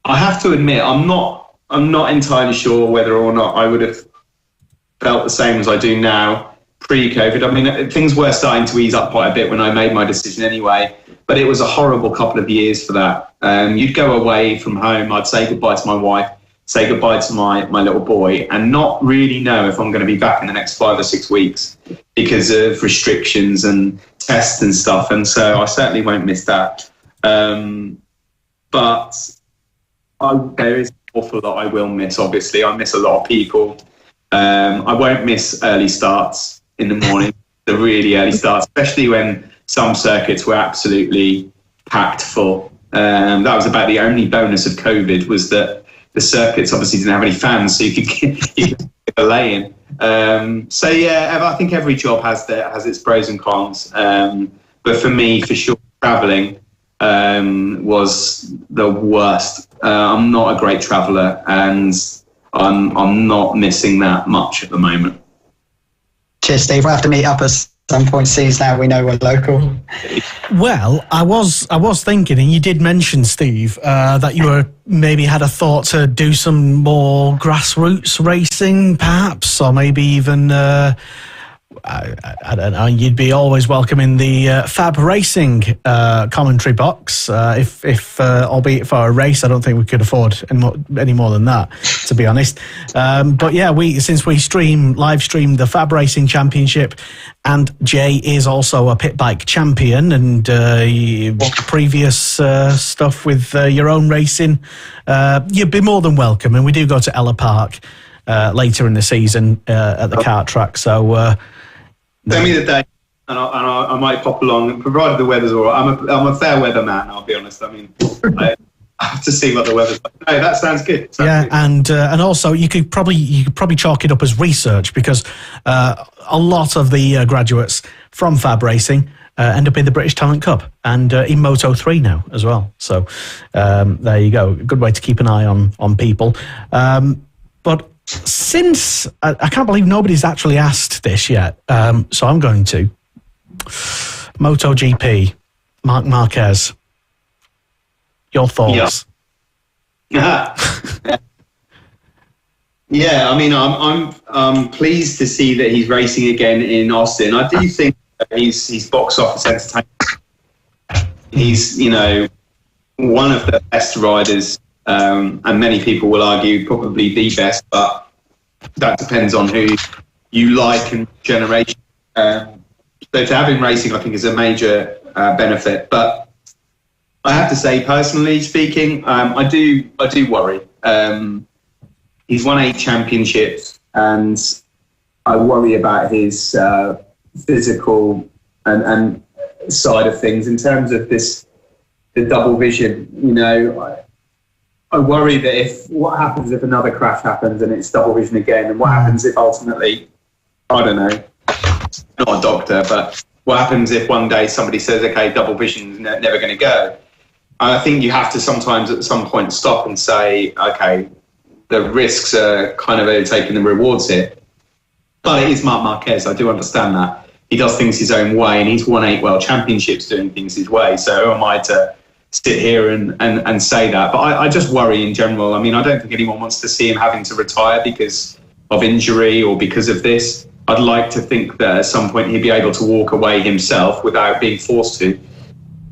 I have to admit, I'm not entirely sure whether or not I would have felt the same as I do now pre-COVID. I mean, things were starting to ease up quite a bit when I made my decision anyway, but it was a horrible couple of years for that. You'd go away from home, I'd say goodbye to my wife, say goodbye to my little boy, and not really know if I'm going to be back in the next 5 or 6 weeks because of restrictions and tests and stuff. And so I certainly won't miss that. But there is an awful lot I will miss, obviously. I miss a lot of people. I won't miss early starts in the morning, the really early starts, especially when some circuits were absolutely packed full. That was about the only bonus of COVID, was that the circuits obviously didn't have any fans, so you could get a lay-in. So yeah, I think every job has its pros and cons. But for me, for sure, travelling was the worst. I'm not a great traveller, and I'm not missing that much at the moment. Cheers, Steve. We'll have to meet up at some point, since now we know we're local. Well, I was thinking, and you did mention, Steve, that you maybe had a thought to do some more grassroots racing, perhaps, or maybe even I don't know. You'd be always welcome in the Fab Racing commentary box, if albeit for a race. I don't think we could afford any more than that, to be honest. But yeah, since we live streamed the Fab Racing Championship, and Jay is also a pit bike champion, and previous stuff with your own racing, you'd be more than welcome. And we do go to Ella Park later in the season at the kart track. So. Send me the day, and I might pop along, provided the weather's all right. I'm a fair weather man, I'll be honest. I mean, I have to see what the weather's like. No, that sounds good. Good. And also you could probably chalk it up as research, because a lot of the graduates from Fab Racing end up in the British Talent Cup and in Moto 3 now as well. So there you go. A good way to keep an eye on people. But since I can't believe nobody's actually asked this yet, so I'm going to. MotoGP, Marc Marquez. Your thoughts? Yeah. Yeah, I mean, I'm pleased to see that he's racing again in Austin. I do think that he's box office entertainment. He's, one of the best riders, and many people will argue probably the best, but that depends on who you like and generation. So to have him racing, I think, is a major benefit. But I have to say, personally speaking, I do worry. He's won 8 championships, and I worry about his physical and side of things in terms of the double vision. I worry that what happens if another crash happens and it's double vision again, and what happens if ultimately, I don't know, not a doctor, but what happens if one day somebody says, okay, double vision's never going to go? And I think you have to sometimes at some point stop and say, okay, the risks are kind of overtaking the rewards here. But it is Marc Marquez, I do understand that. He does things his own way, and he's won 8 world championships doing things his way. So who am I to sit here and say that? But I just worry in general. I mean, I don't think anyone wants to see him having to retire because of injury or because of this. I'd like to think that at some point he'd be able to walk away himself without being forced to.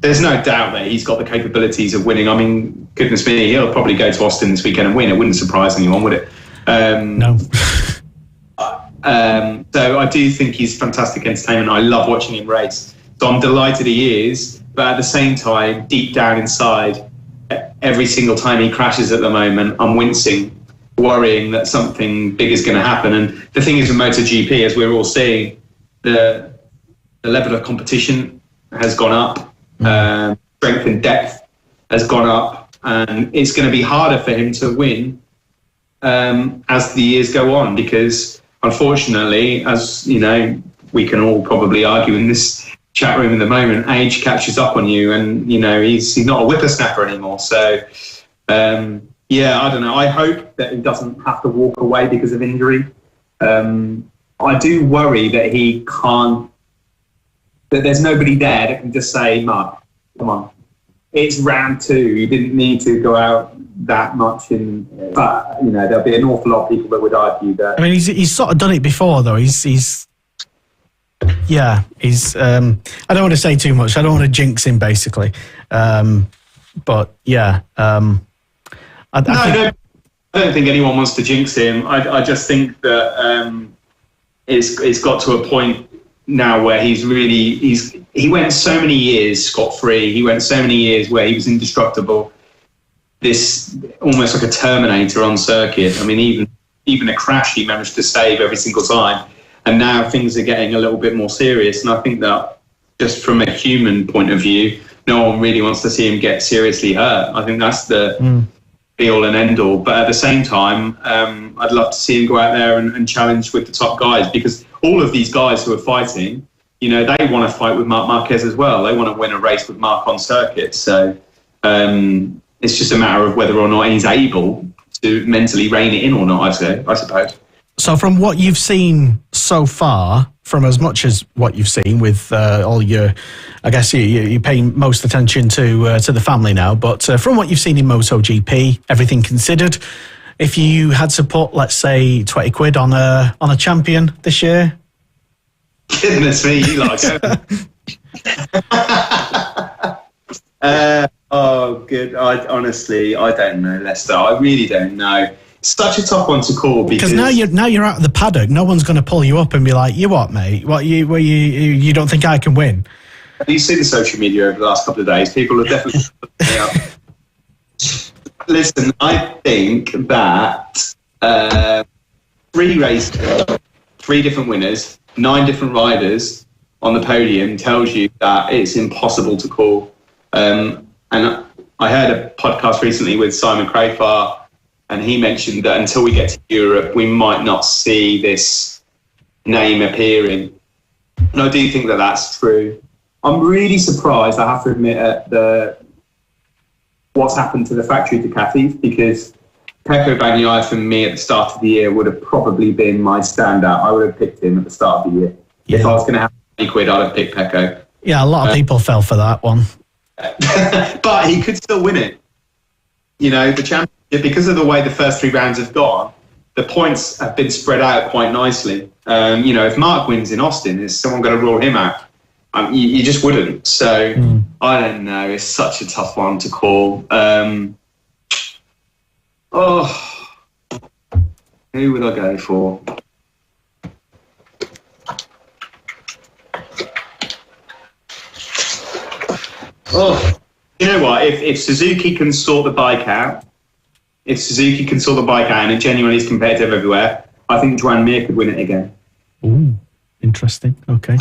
There's no doubt that he's got the capabilities of winning. I mean, goodness me, he'll probably go to Austin this weekend and win. It wouldn't surprise anyone, would it? No. So I do think he's fantastic entertainment. I love watching him race. So I'm delighted he is. But at the same time, deep down inside, every single time he crashes at the moment, I'm wincing, worrying that something big is going to happen. And the thing is with MotoGP, as we're all seeing, the level of competition has gone up. Strength and depth has gone up, and it's going to be harder for him to win as the years go on, because unfortunately, as you know, we can all probably argue in this chat room at the moment, age catches up on you, and he's not a whippersnapper anymore. So yeah, I don't know, I hope that he doesn't have to walk away because of injury. I do worry that he can't, that there's nobody there that can just say, Mark, come on, it's round 2. You didn't need to go out that much. But there'll be an awful lot of people that would argue that. I mean, he's sort of done it before, though. He's I don't want to say too much. I don't want to jinx him, basically. But yeah, I don't think anyone wants to jinx him. I just think that it's got to a point now where he went so many years scot-free. He went so many years where he was indestructible. This almost like a Terminator on circuit. I mean, even a crash he managed to save every single time. And now things are getting a little bit more serious. And I think that just from a human point of view, no one really wants to see him get seriously hurt. I think that's the be all and end all. But at the same time, I'd love to see him go out there and challenge with the top guys, because all of these guys who are fighting, they want to fight with Marc Marquez as well. They want to win a race with Marc on circuit. So it's just a matter of whether or not he's able to mentally rein it in or not, I suppose. So from what you've seen so far, from as much as what you've seen with all your, I guess you're paying most attention to the family now, but from what you've seen in MotoGP, everything considered, if you had to put, let's say, 20 quid on a champion this year? Goodness me, you like it. Oh, good. I don't know, Lester. I really don't know. Such a tough one to call, because now you're out of the paddock. No one's going to pull you up and be like, "You what, mate? What you don't think I can win?" Have you seen the social media over the last couple of days? People are definitely putting up. Listen, I think that 3 races, 3 different winners, 9 different riders on the podium tells you that it's impossible to call. And I heard a podcast recently with Simon Crafar, and he mentioned that until we get to Europe, we might not see this name appearing. And I do think that that's true. I'm really surprised, I have to admit, at what's happened to the factory Ducatis, because Pecco Bagnaia for me at the start of the year would have probably been my standout. I would have picked him at the start of the year. Yeah. If I was going to have £20, I'd have picked Pecco. Yeah, a lot of people fell for that one. But he could still win it. You know, the championship, because of the way the first 3 rounds have gone, the points have been spread out quite nicely. You know, if Mark wins in Austin, is someone going to rule him out? You just wouldn't. So, I don't know. It's such a tough one to call. Who would I go for? You know what? If Suzuki can sort the bike out, and it genuinely is competitive everywhere, I think Joan Mir could win it again. Ooh, interesting. Okay.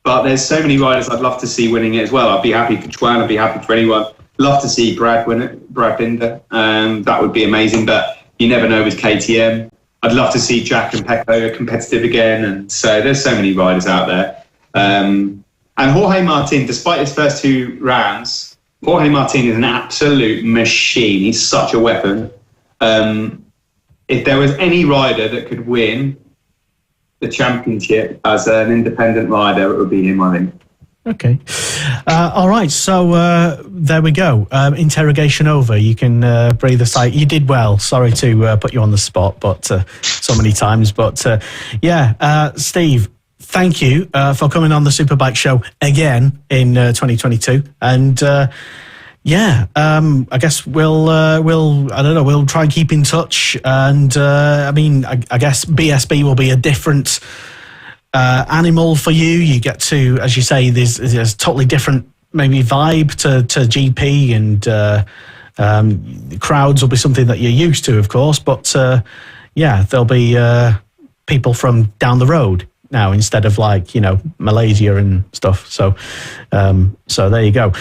But there's so many riders I'd love to see winning it as well. I'd be happy for Joan. I'd be happy for anyone. Love to see Brad win it, Brad Binder. That would be amazing. But you never know with KTM. I'd love to see Jack and Pecco competitive again. And so there's so many riders out there. And Jorge Martin, despite his first 2 rounds, Jorge Martin is an absolute machine. He's such a weapon. If there was any rider that could win the championship as an independent rider, it would be him, I think. Okay. All right. So there we go. Interrogation over. You can breathe a sigh. You did well. Sorry to put you on the spot, but so many times. But Steve, thank you for coming on the Superbike show again in 2022. And I guess we'll try and keep in touch. And I guess BSB will be a different animal for you. You get to, as you say, there's a totally different maybe vibe to GP, and the crowds will be something that you're used to, of course. But there'll be people from down the road now instead of Malaysia and stuff. So there you go.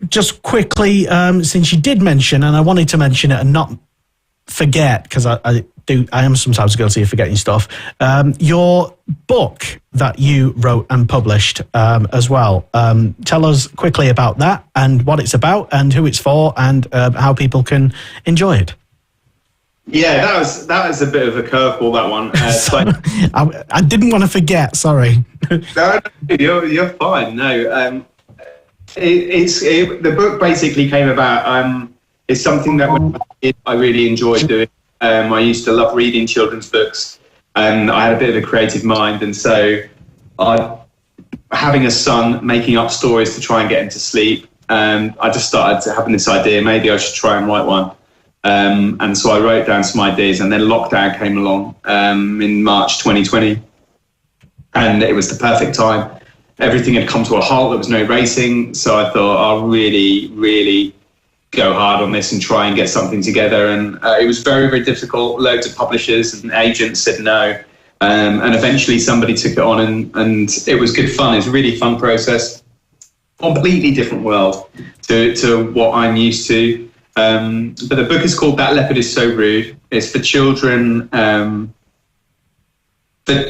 Just quickly, since you did mention, and I wanted to mention it and not forget, because I am sometimes guilty of forgetting stuff, your book that you wrote and published as well. Tell us quickly about that and what it's about and who it's for and how people can enjoy it. Yeah, that was a bit of a curveball, that one. I didn't want to forget, sorry. No, you're fine. No, the book basically came about. It's something that when I really enjoyed doing. I used to love reading children's books, and I had a bit of a creative mind, and so having a son, making up stories to try and get him to sleep, I just started having this idea, maybe I should try and write one. And so I wrote down some ideas, and then lockdown came along in March 2020, and it was the perfect time. Everything had come to a halt. There was no racing, so I thought I'll really, really go hard on this and try and get something together. And it was very, very difficult. Loads of publishers and agents said no, and eventually somebody took it on, and it was good fun. It's a really fun process. Completely different world to what I'm used to. But the book is called That Leopard Is So Rude. It's for children,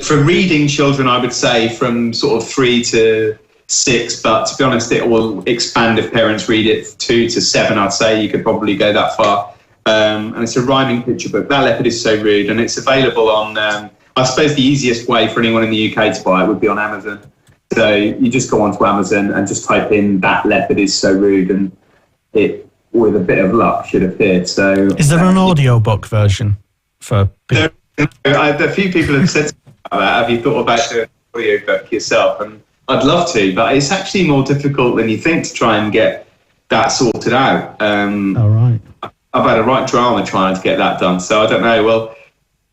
for reading children, I would say from sort of 3 to 6, but to be honest, it will expand if parents read it 2 to 7, I'd say. You could probably go that far. And it's a rhyming picture book. That Leopard Is So Rude, and it's available on, I suppose the easiest way for anyone in the UK to buy it would be on Amazon. So you just go onto Amazon and just type in That Leopard Is So Rude, and it, with a bit of luck, should appear. So, is there an audiobook version for people? A few people have said about that. Have you thought about doing an audiobook yourself? And I'd love to, but it's actually more difficult than you think to try and get that sorted out. All right. I've had a right drama trying to get that done, so I don't know. Well,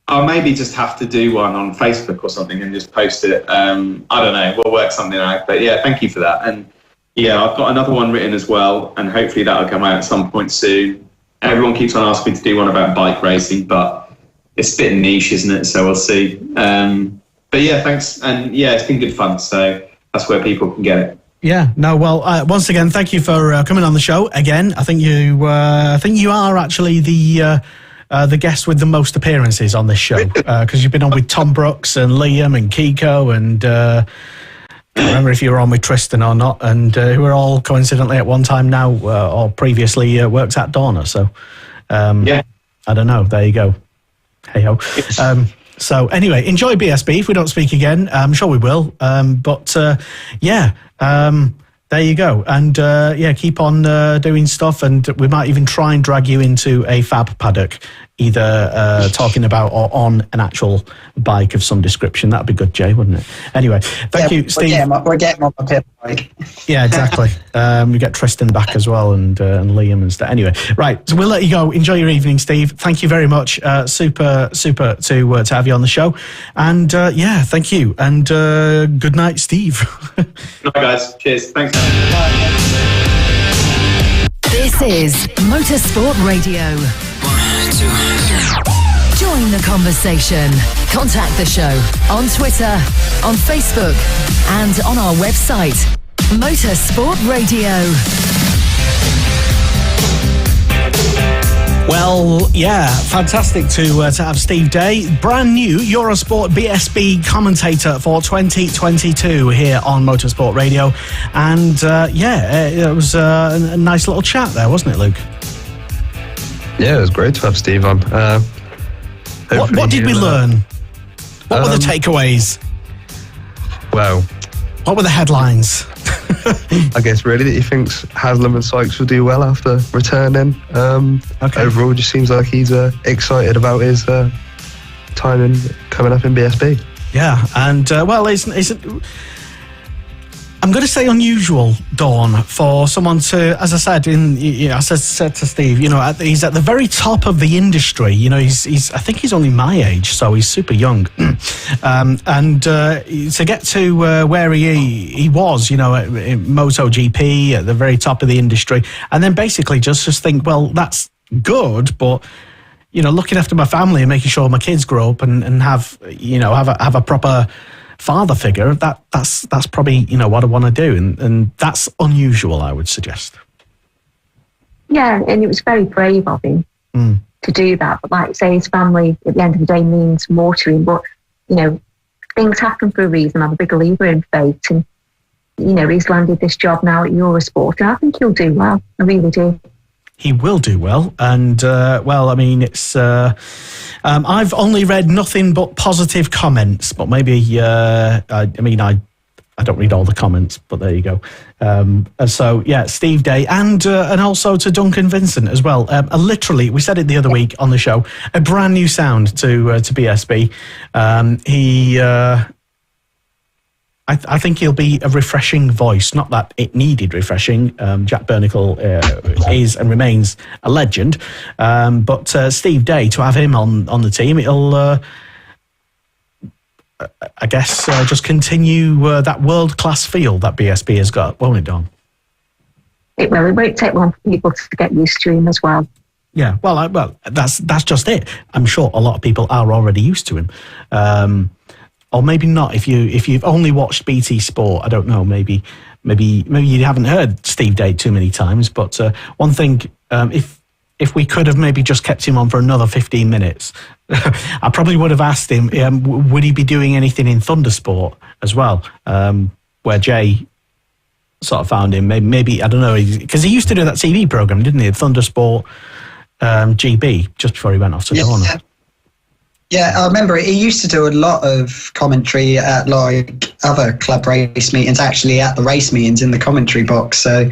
I'll maybe just have to do one on Facebook or something and just post it. I don't know. We'll work something out. But yeah, thank you for that. And yeah, I've got another one written as well, and hopefully that'll come out at some point soon. Everyone keeps on asking me to do one about bike racing, but it's a bit niche, isn't it? So we'll see. But yeah, thanks. And yeah, it's been good fun. So that's where people can get it. Yeah. No. Well, once again, thank you for coming on the show again. I think you are actually the guest with the most appearances on this show, because you've been on with Tom Brooks and Liam and Kiko and I can't remember if you were on with Tristan or not, and who are all coincidentally at one time now or previously worked at Dorna. So yeah, I don't know. There you go. Hey ho. So anyway, enjoy BSB. If we don't speak again, I'm sure we will. There you go. And keep on doing stuff, and we might even try and drag you into a fab paddock, either talking about or on an actual bike of some description. That'd be good, Jay, wouldn't it? Anyway, thank you, Steve. We're getting on the pit bike. Yeah, exactly. We get Tristan back as well, and Liam and stuff. Anyway, right, so we'll let you go. Enjoy your evening, Steve. Thank you very much. Super to have you on the show. And thank you. And good night, Steve. Good night, guys. Cheers. Thanks. This is Motorsport Radio. Join the conversation. Contact the show on Twitter, on Facebook, and on our website, Motorsport Radio. Well, yeah, fantastic to have Steve Day, brand new Eurosport BSB commentator for 2022 here on Motorsport Radio. And it was a nice little chat there, wasn't it, Luke? Yeah, it was great to have Steve on. What did we learn? What were the takeaways? Well, what were the headlines? I guess really that he thinks Haslam and Sykes will do well after returning. Overall, just seems like he's excited about his time coming up in BSB. Yeah, and I'm going to say unusual, Dawn, for someone to, as I said, I said to Steve, he's at the very top of the industry. I think he's only my age, so he's super young. And to get to where he was, in MotoGP, at the very top of the industry, and then basically just think, well, that's good, but looking after my family and making sure my kids grow up and have a proper father figure, that's probably what I want to do, and that's unusual, I would suggest. Yeah, and it was very brave of him to do that. But like I say, his family at the end of the day means more to him. But things happen for a reason. I'm a big believer in fate, and he's landed this job now at Eurosport, and I think he'll do well. I really do. He will do well, and it's. I've only read nothing but positive comments, but maybe I don't read all the comments, but there you go. So yeah, Steve Day, and also to Duncan Vincent as well. Literally, we said it the other week on the show, a brand new sound to BSB. I think he'll be a refreshing voice. Not that it needed refreshing. Jack Bernicle is and remains a legend. But Steve Day, to have him on the team, it'll, I guess, just continue that world-class feel that BSB has got, won't it, Don? It will. It won't take long for people to get used to him as well. Yeah, well, that's just it. I'm sure a lot of people are already used to him. Or maybe not. If you've only watched BT Sport, I don't know. Maybe you haven't heard Steve Day too many times. But one thing, if we could have maybe just kept him on for another 15 minutes, I probably would have asked him, would he be doing anything in Thundersport as well, where Jay sort of found him. Maybe I don't know, because he used to do that TV program, didn't he? Thundersport GB, just before he went off to Dorna. Yeah. Yeah, I remember he used to do a lot of commentary at like other club race meetings, actually at the race meetings in the commentary box. So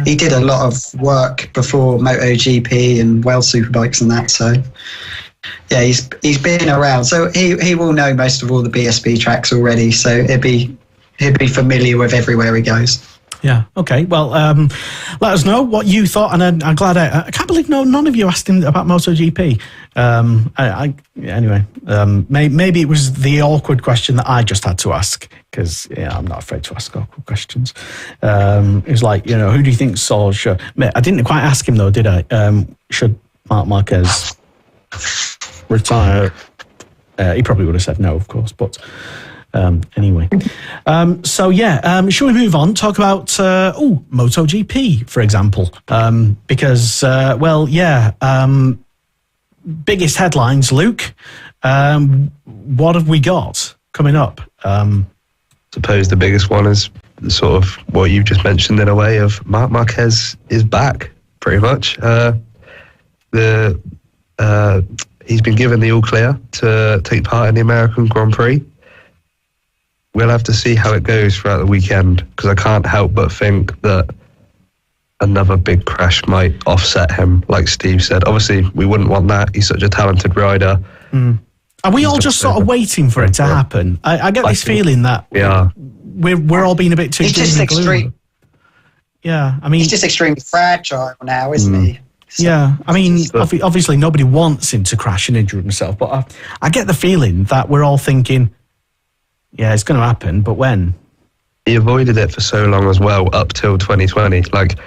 he did a lot of work before MotoGP and World Superbikes and that. So yeah, he's been around. So he will know most of all the BSB tracks already. So he'll be familiar with everywhere he goes. Yeah. Okay. Well, let us know what you thought, and I'm glad. I can't believe none of you asked him about MotoGP. Anyway, maybe it was the awkward question that I just had to ask, because I'm not afraid to ask awkward questions. It was like, who do you think saw? I didn't quite ask him though, did I? Should Marc Marquez retire? He probably would have said no, of course, but. Anyway, shall we move on? Talk about MotoGP, for example, because biggest headlines, Luke. What have we got coming up? Suppose the biggest one is sort of what you've just mentioned in a way of Marc Marquez is back, pretty much. he's been given the all clear to take part in the American Grand Prix. We'll have to see how it goes throughout the weekend, because I can't help but think that another big crash might offset him, like Steve said. Obviously, we wouldn't want that. He's such a talented rider. Are we all just sort of waiting for it to happen? I get this feeling that we're all being a bit too doom and gloom. Yeah, I mean... He's just extremely fragile now, isn't he? So, yeah, I mean, obviously nobody wants him to crash and injure himself, but I get the feeling that we're all thinking, yeah, it's going to happen, but when? He avoided it for so long as well, up till 2020. Like,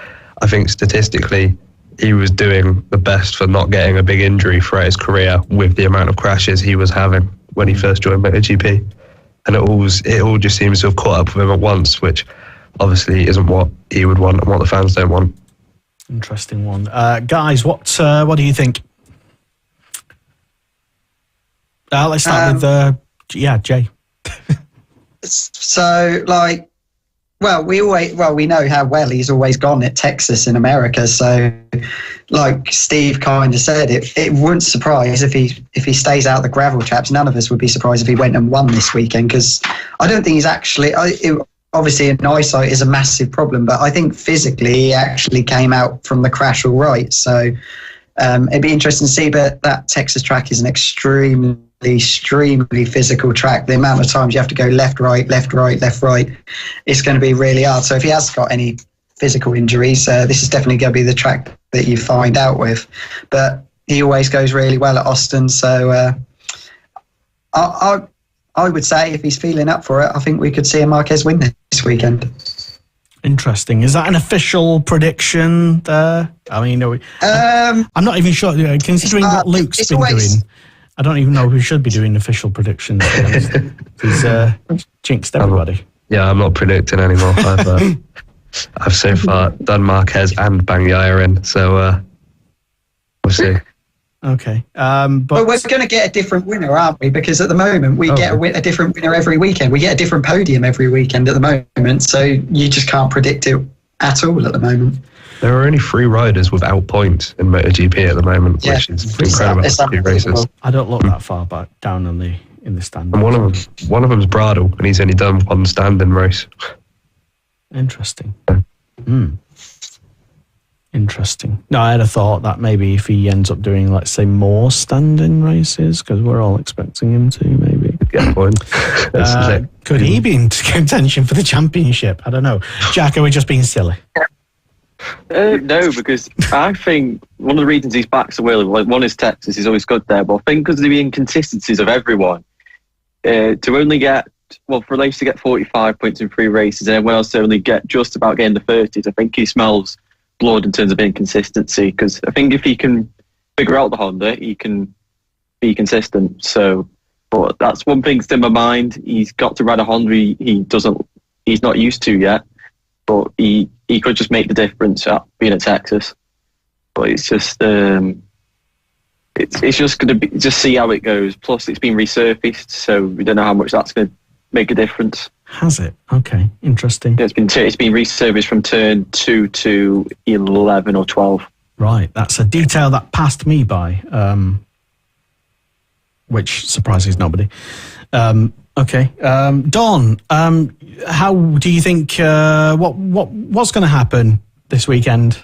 I think statistically, he was doing the best for not getting a big injury throughout his career with the amount of crashes he was having when he first joined MotoGP. And it all just seems to have caught up with him at once, which obviously isn't what he would want and what the fans don't want. Interesting one. Guys, what do you think? Let's start with, Jay. So, like, we know how well he's always gone at Texas in America. So, like Steve kind of said, it wouldn't surprise if he stays out the gravel chaps. None of us would be surprised if he went and won this weekend, because I don't think he's actually... Obviously, an eyesight is a massive problem, but I think physically he actually came out from the crash all right. So it'd be interesting to see. But that Texas track is an extremely physical track. The amount of times you have to go left, right, left, right, left, right, it's going to be really hard. So if he has got any physical injuries, this is definitely going to be the track that you find out with. But he always goes really well at Austin. So I would say if he's feeling up for it, I think we could see a Marquez win this weekend. Interesting. Is that an official prediction there? I mean, I'm not even sure, considering what Luke's been doing. I don't even know who should be doing official predictions. He's jinxed everybody. I'm not predicting anymore. I've so far done Marquez and Bagnaia in, so we'll see. Okay. But we're going to get a different winner, aren't we? Because at the moment, we get a different winner every weekend. We get a different podium every weekend at the moment. So you just can't predict it at all at the moment. There are only 3 riders without points in MotoGP at the moment, which is incredible. It's 2 races. I don't look that far back down in the standings. And one of them's Bradle, and he's only done 1 standing race. Interesting. Interesting. No, I had a thought that maybe if he ends up doing, let's say, more standing races, because we're all expecting him to, maybe. Get point. Could he be in contention for the championship? I don't know. Jack, are we just being silly? No, because I think one of the reasons he's back so early, one is Texas, he's always good there, but I think because of the inconsistencies of everyone, to only get, for Lace to get 45 points in 3 races and everyone else to only get just about getting the 30s, I think he smells blood in terms of inconsistency, because I think if he can figure out the Honda, he can be consistent. So, but that's one thing that's in my mind. He's got to ride a Honda he's not used to yet, but he could just make the difference at being at Texas. But it's just it's just going to be just see how it goes. Plus, it's been resurfaced, so we don't know how much that's going to make a difference. Has it? Okay, interesting. Yeah, it's been resurfaced from turn 2 to 11 or 12. Right, that's a detail that passed me by, which surprises nobody. Okay, Dawn, how do you think? What's going to happen this weekend?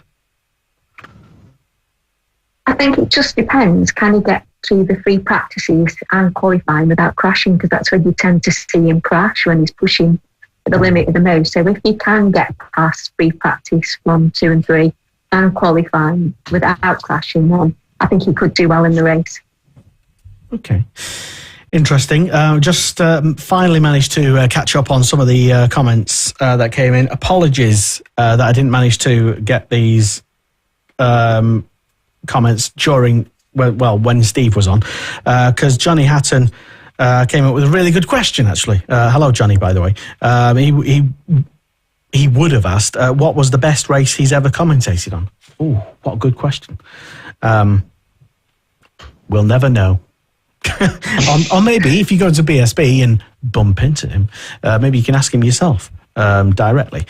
I think it just depends. Can he get through the 3 practices and qualifying without crashing? Because that's when you tend to see him crash, when he's pushing at the limit of the most. So if he can get past 3 practice 1, 2 and 3 and qualifying without crashing, then I think he could do well in the race. Okay. Interesting. Just finally managed to catch up on some of the comments that came in. Apologies that I didn't manage to get these comments during, when Steve was on, because Johnny Hatton came up with a really good question, actually. Hello, Johnny, by the way. He would have asked, what was the best race he's ever commentated on? Oh, what a good question. We'll never know. or maybe if you go to BSB and bump into him, maybe you can ask him yourself directly.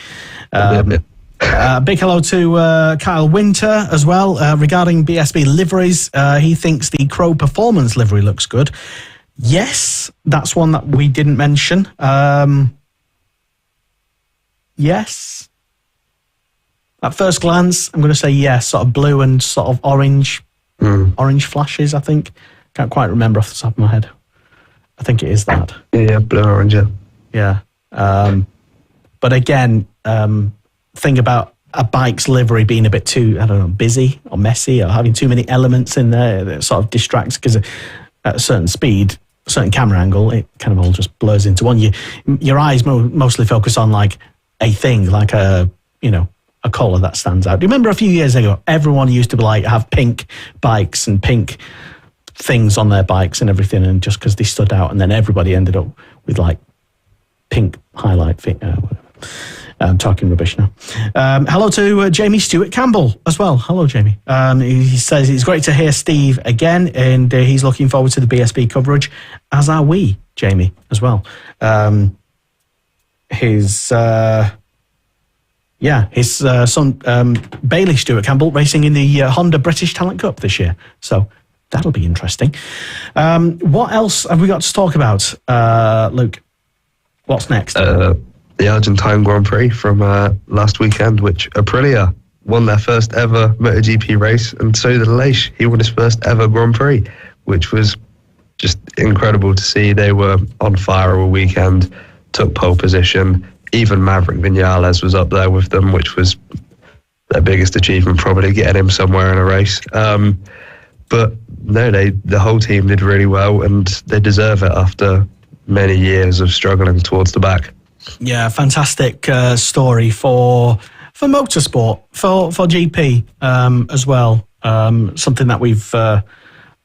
Big hello to Kyle Winter as well. Regarding BSB liveries, he thinks the Crow Performance livery looks good. Yes, that's one that we didn't mention. Yes. At first glance, I'm going to say yes, sort of blue and sort of orange flashes, I think. Can't quite remember off the top of my head. I think it is that. Yeah, blue, orange, yeah. But again, thing about a bike's livery being a bit too, I don't know, busy or messy or having too many elements in there that sort of distracts, because at a certain speed, a certain camera angle, it kind of all just blurs into one. Your eyes mostly focus on like a thing, like a colour that stands out. Do you remember a few years ago, everyone used to have pink bikes and pink things on their bikes and everything, and just because they stood out, and then everybody ended up with like pink highlight whatever. I'm talking rubbish now. Hello to Jamie Stewart Campbell as well. Hello, Jamie. He says it's great to hear Steve again, and he's looking forward to the BSB coverage, as are we, Jamie, as well. His son, Bailey Stewart Campbell, racing in the Honda British Talent Cup this year. So that'll be interesting. What else have we got to talk about, Luke? What's next? The Argentine Grand Prix from last weekend, which Aprilia won their first ever MotoGP race, and so did Aleix. He won his first ever Grand Prix, which was just incredible to see. They were on fire all weekend, took pole position. Even Maverick Vinales was up there with them, which was their biggest achievement, probably getting him somewhere in a race. But no, the whole team did really well, and they deserve it after many years of struggling towards the back. Yeah, fantastic story for motorsport, for GP as well. Something that we've, I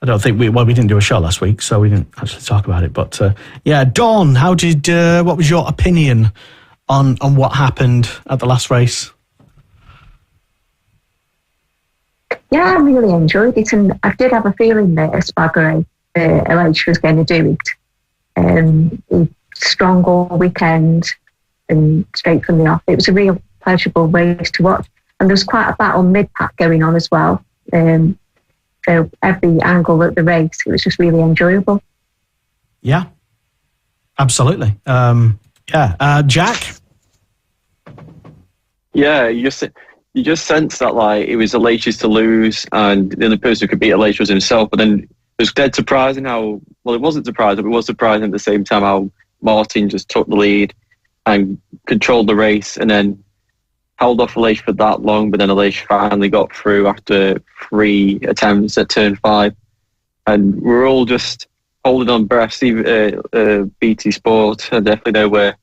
don't think we didn't do a show last week, so we didn't actually talk about it. But Dawn, what was your opinion on what happened at the last race? Yeah, I really enjoyed it, and I did have a feeling that Espargaro, Aleix was going to do it. Strong all weekend and straight from the off. It was a real pleasurable race to watch, and there was quite a battle mid-pack going on as well. So every angle at the race, it was just really enjoyable. Yeah, absolutely. Jack? Yeah, you just sense that like it was Aleix's to lose, and the only person who could beat Aleix was himself. But then it was dead surprising how, well, it wasn't surprising, but it was surprising at the same time how Martin just took the lead and controlled the race, and then held off Aleix for that long, but then Aleix finally got through after 3 attempts at turn 5, and we're all just holding on breath. BT Sport, I definitely know we're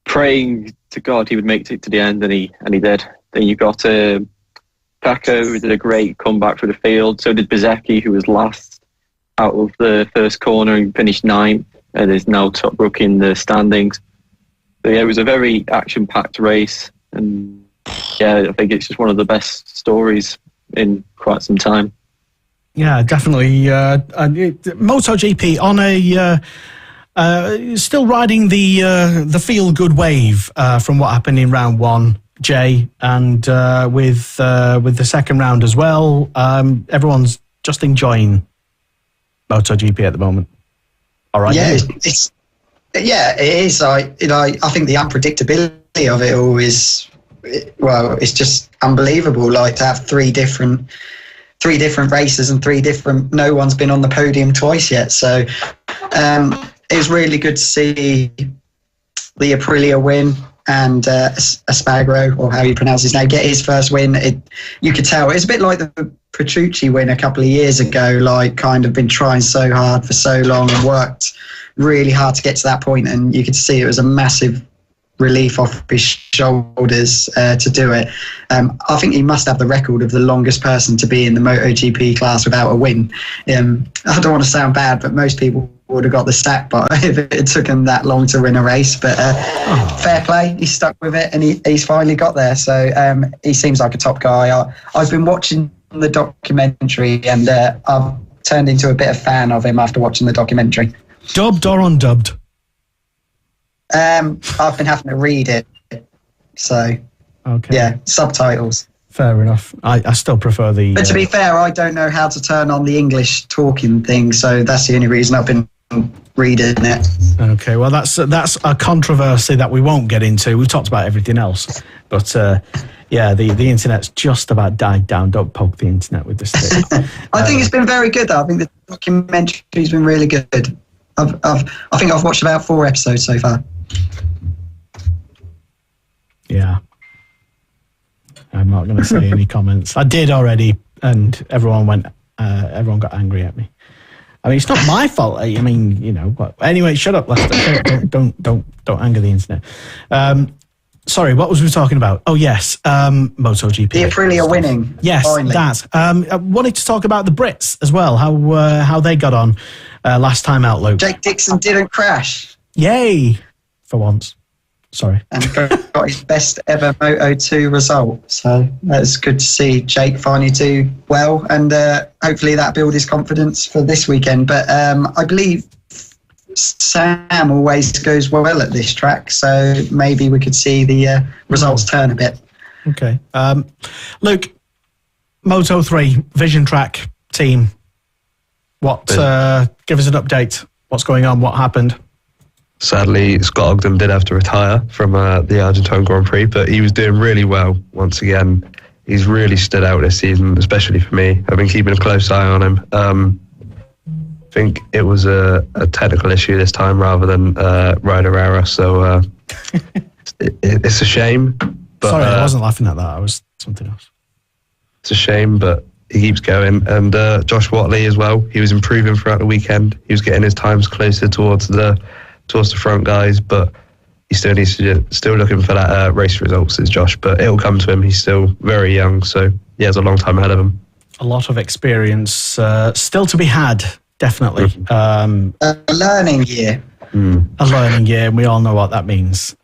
praying to God he would make it to the end, and he did. Then you got Paco, who did a great comeback through the field. So did Bezzecchi, who was last out of the first corner and finished 9th, and is now top rookie in the standings. So yeah, it was a very action-packed race, and yeah, I think it's just one of the best stories in quite some time. Yeah, definitely. MotoGP on a still riding the feel-good wave from what happened in round 1, Jay, and with the second round as well. Everyone's just enjoying MotoGP at the moment. All right. Yeah, it is. I think the unpredictability of it all is, well, it's just unbelievable. Like, to have three different races and no one's been on the podium twice yet. So it was really good to see the Aprilia win, and Espargaro, or how you pronounce his name, get his first win. You could tell it's a bit like the Petrucci win a couple of years ago, like kind of been trying so hard for so long and worked really hard to get to that point, and you could see it was a massive relief off his shoulders to do it. I think he must have the record of the longest person to be in the MotoGP class without a win. I don't want to sound bad, but most people would have got the stat, but if it took him that long to win a race. But fair play, he stuck with it, and he's finally got there. So he seems like a top guy. I've been watching the documentary, and I've turned into a bit of fan of him after watching the documentary. Dubbed or undubbed? I've been having to read it, so Okay. Yeah, subtitles. Fair enough. I still prefer the... But to be fair, I don't know how to turn on the English talking thing, so that's the only reason I've been reading it. Okay, well, that's a controversy that we won't get into. We've talked about everything else. But, yeah, the internet's just about died down. Don't poke the internet with this thing. I think it's been very good, though. I think the documentary's been really good. I think I've watched about 4 episodes so far. Yeah. I'm not going to say any comments. I did already, and everyone got angry at me. I mean, it's not my fault. I mean, you know. But anyway, shut up, Lester. Don't anger the internet. Sorry, what was we talking about? Oh yes, MotoGP. The Aprilia winning. Yes, finally. that. I wanted to talk about the Brits as well. How they got on last time out, Luke. Jake Dixon didn't crash. Yay, for once. Sorry. And got his best ever Moto2 result. So that's good to see Jake finally do well, and hopefully that build his confidence for this weekend. But I believe Sam always goes well at this track, so maybe we could see the results turn a bit. Okay. Luke, Moto3, Vision Track team. Give us an update. What's going on? What happened? Sadly, Scott Ogden did have to retire from the Argentine Grand Prix, but he was doing really well once again. He's really stood out this season, especially for me. I've been keeping a close eye on him. I think it was a technical issue this time rather than rider error, so it's a shame. But, sorry, I wasn't laughing at that. I was something else. It's a shame, but he keeps going. And Josh Watley as well. He was improving throughout the weekend. He was getting his times closer towards the front guys, but he still needs to still looking for that race results, is Josh. But it'll come to him. He's still very young, so he has a long time ahead of him. A lot of experience still to be had, definitely. A learning year. A learning year, and we all know what that means.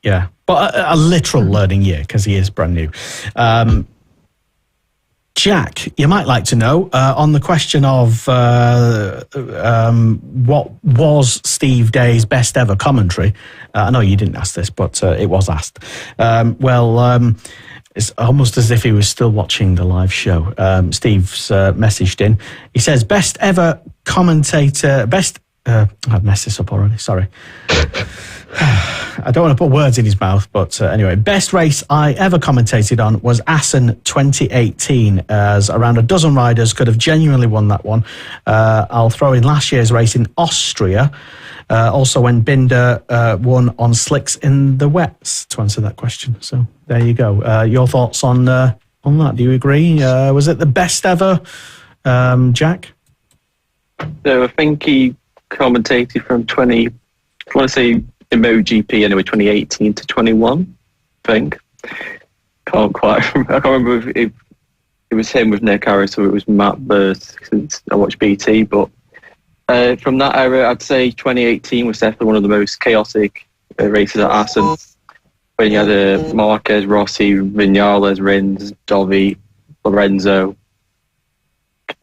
Yeah, but a literal learning year, because he is brand new. Jack, you might like to know, on the question of what was Steve Day's best ever commentary. I know you didn't ask this, but it was asked. It's almost as if he was still watching the live show. Steve's messaged in. He says, best ever commentator, I've messed this up already, sorry. I don't want to put words in his mouth, but anyway, best race I ever commentated on was Assen 2018, as around a dozen riders could have genuinely won that one. I'll throw in last year's race in Austria, also when Binder won on slicks in the wets, to answer that question. So there you go. Your thoughts on that? Do you agree? Was it the best ever, Jack? So I think he commentated from I want to say MotoGP anyway, 2018 to 21, I think. I can't remember if it was him with Nick Harris or it was Matt Burst, since I watched BT, but from that era, I'd say 2018 was definitely one of the most chaotic races at Assen, when you had Marquez, Rossi, Vinales, Rins, Dovi, Lorenzo,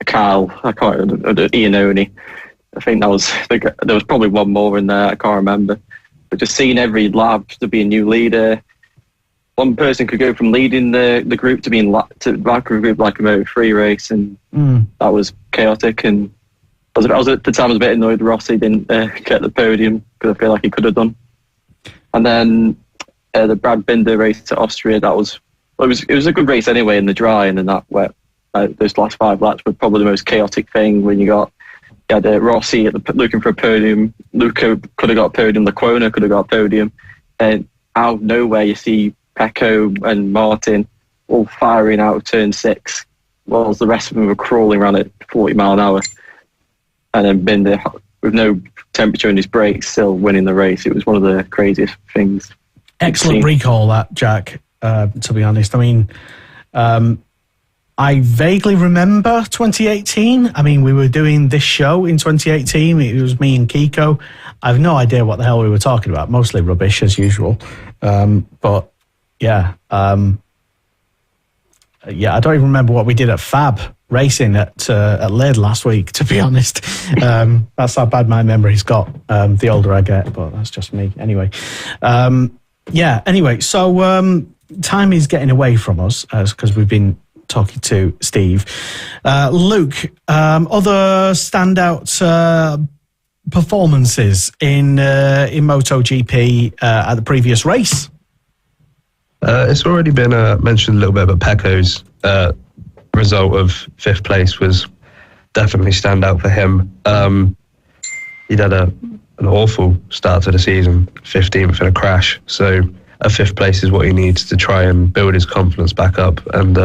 Kyle, Iannone. I think there was probably one more in there, I can't remember. But just seeing every lap to be a new leader. One person could go from leading the group to being to back of a group like a Moto3 race, and that was chaotic. And I was at the time I was a bit annoyed Rossi didn't get the podium, because I feel like he could have done. And then the Brad Binder race to Austria, it was a good race anyway in the dry, and then that wet. Those last 5 laps were probably the most chaotic thing, when you had Rossi looking for a podium. Luca could have got a podium. Lecuona could have got a podium. And out of nowhere, you see Pecco and Martin all firing out of turn 6, whilst the rest of them were crawling around at 40 mile an hour. And then Binder, with no temperature in his brakes, still winning the race. It was one of the craziest things. Excellent recall, that, Jack, to be honest. I mean, I vaguely remember 2018. I mean, we were doing this show in 2018. It was me and Kiko. I have no idea what the hell we were talking about. Mostly rubbish, as usual. But, yeah. I don't even remember what we did at Fab racing at Lid last week, to be honest. That's how bad my memory's got, the older I get, but that's just me. Anyway. Yeah, anyway, so time is getting away from us because we've been talking to Steve. Luke, other standout performances in MotoGP at the previous race? It's already been mentioned a little bit, but Pecco's result of 5th place was definitely stand out for him. He'd had an awful start to the season, 15th in a crash. So a 5th place is what he needs to try and build his confidence back up and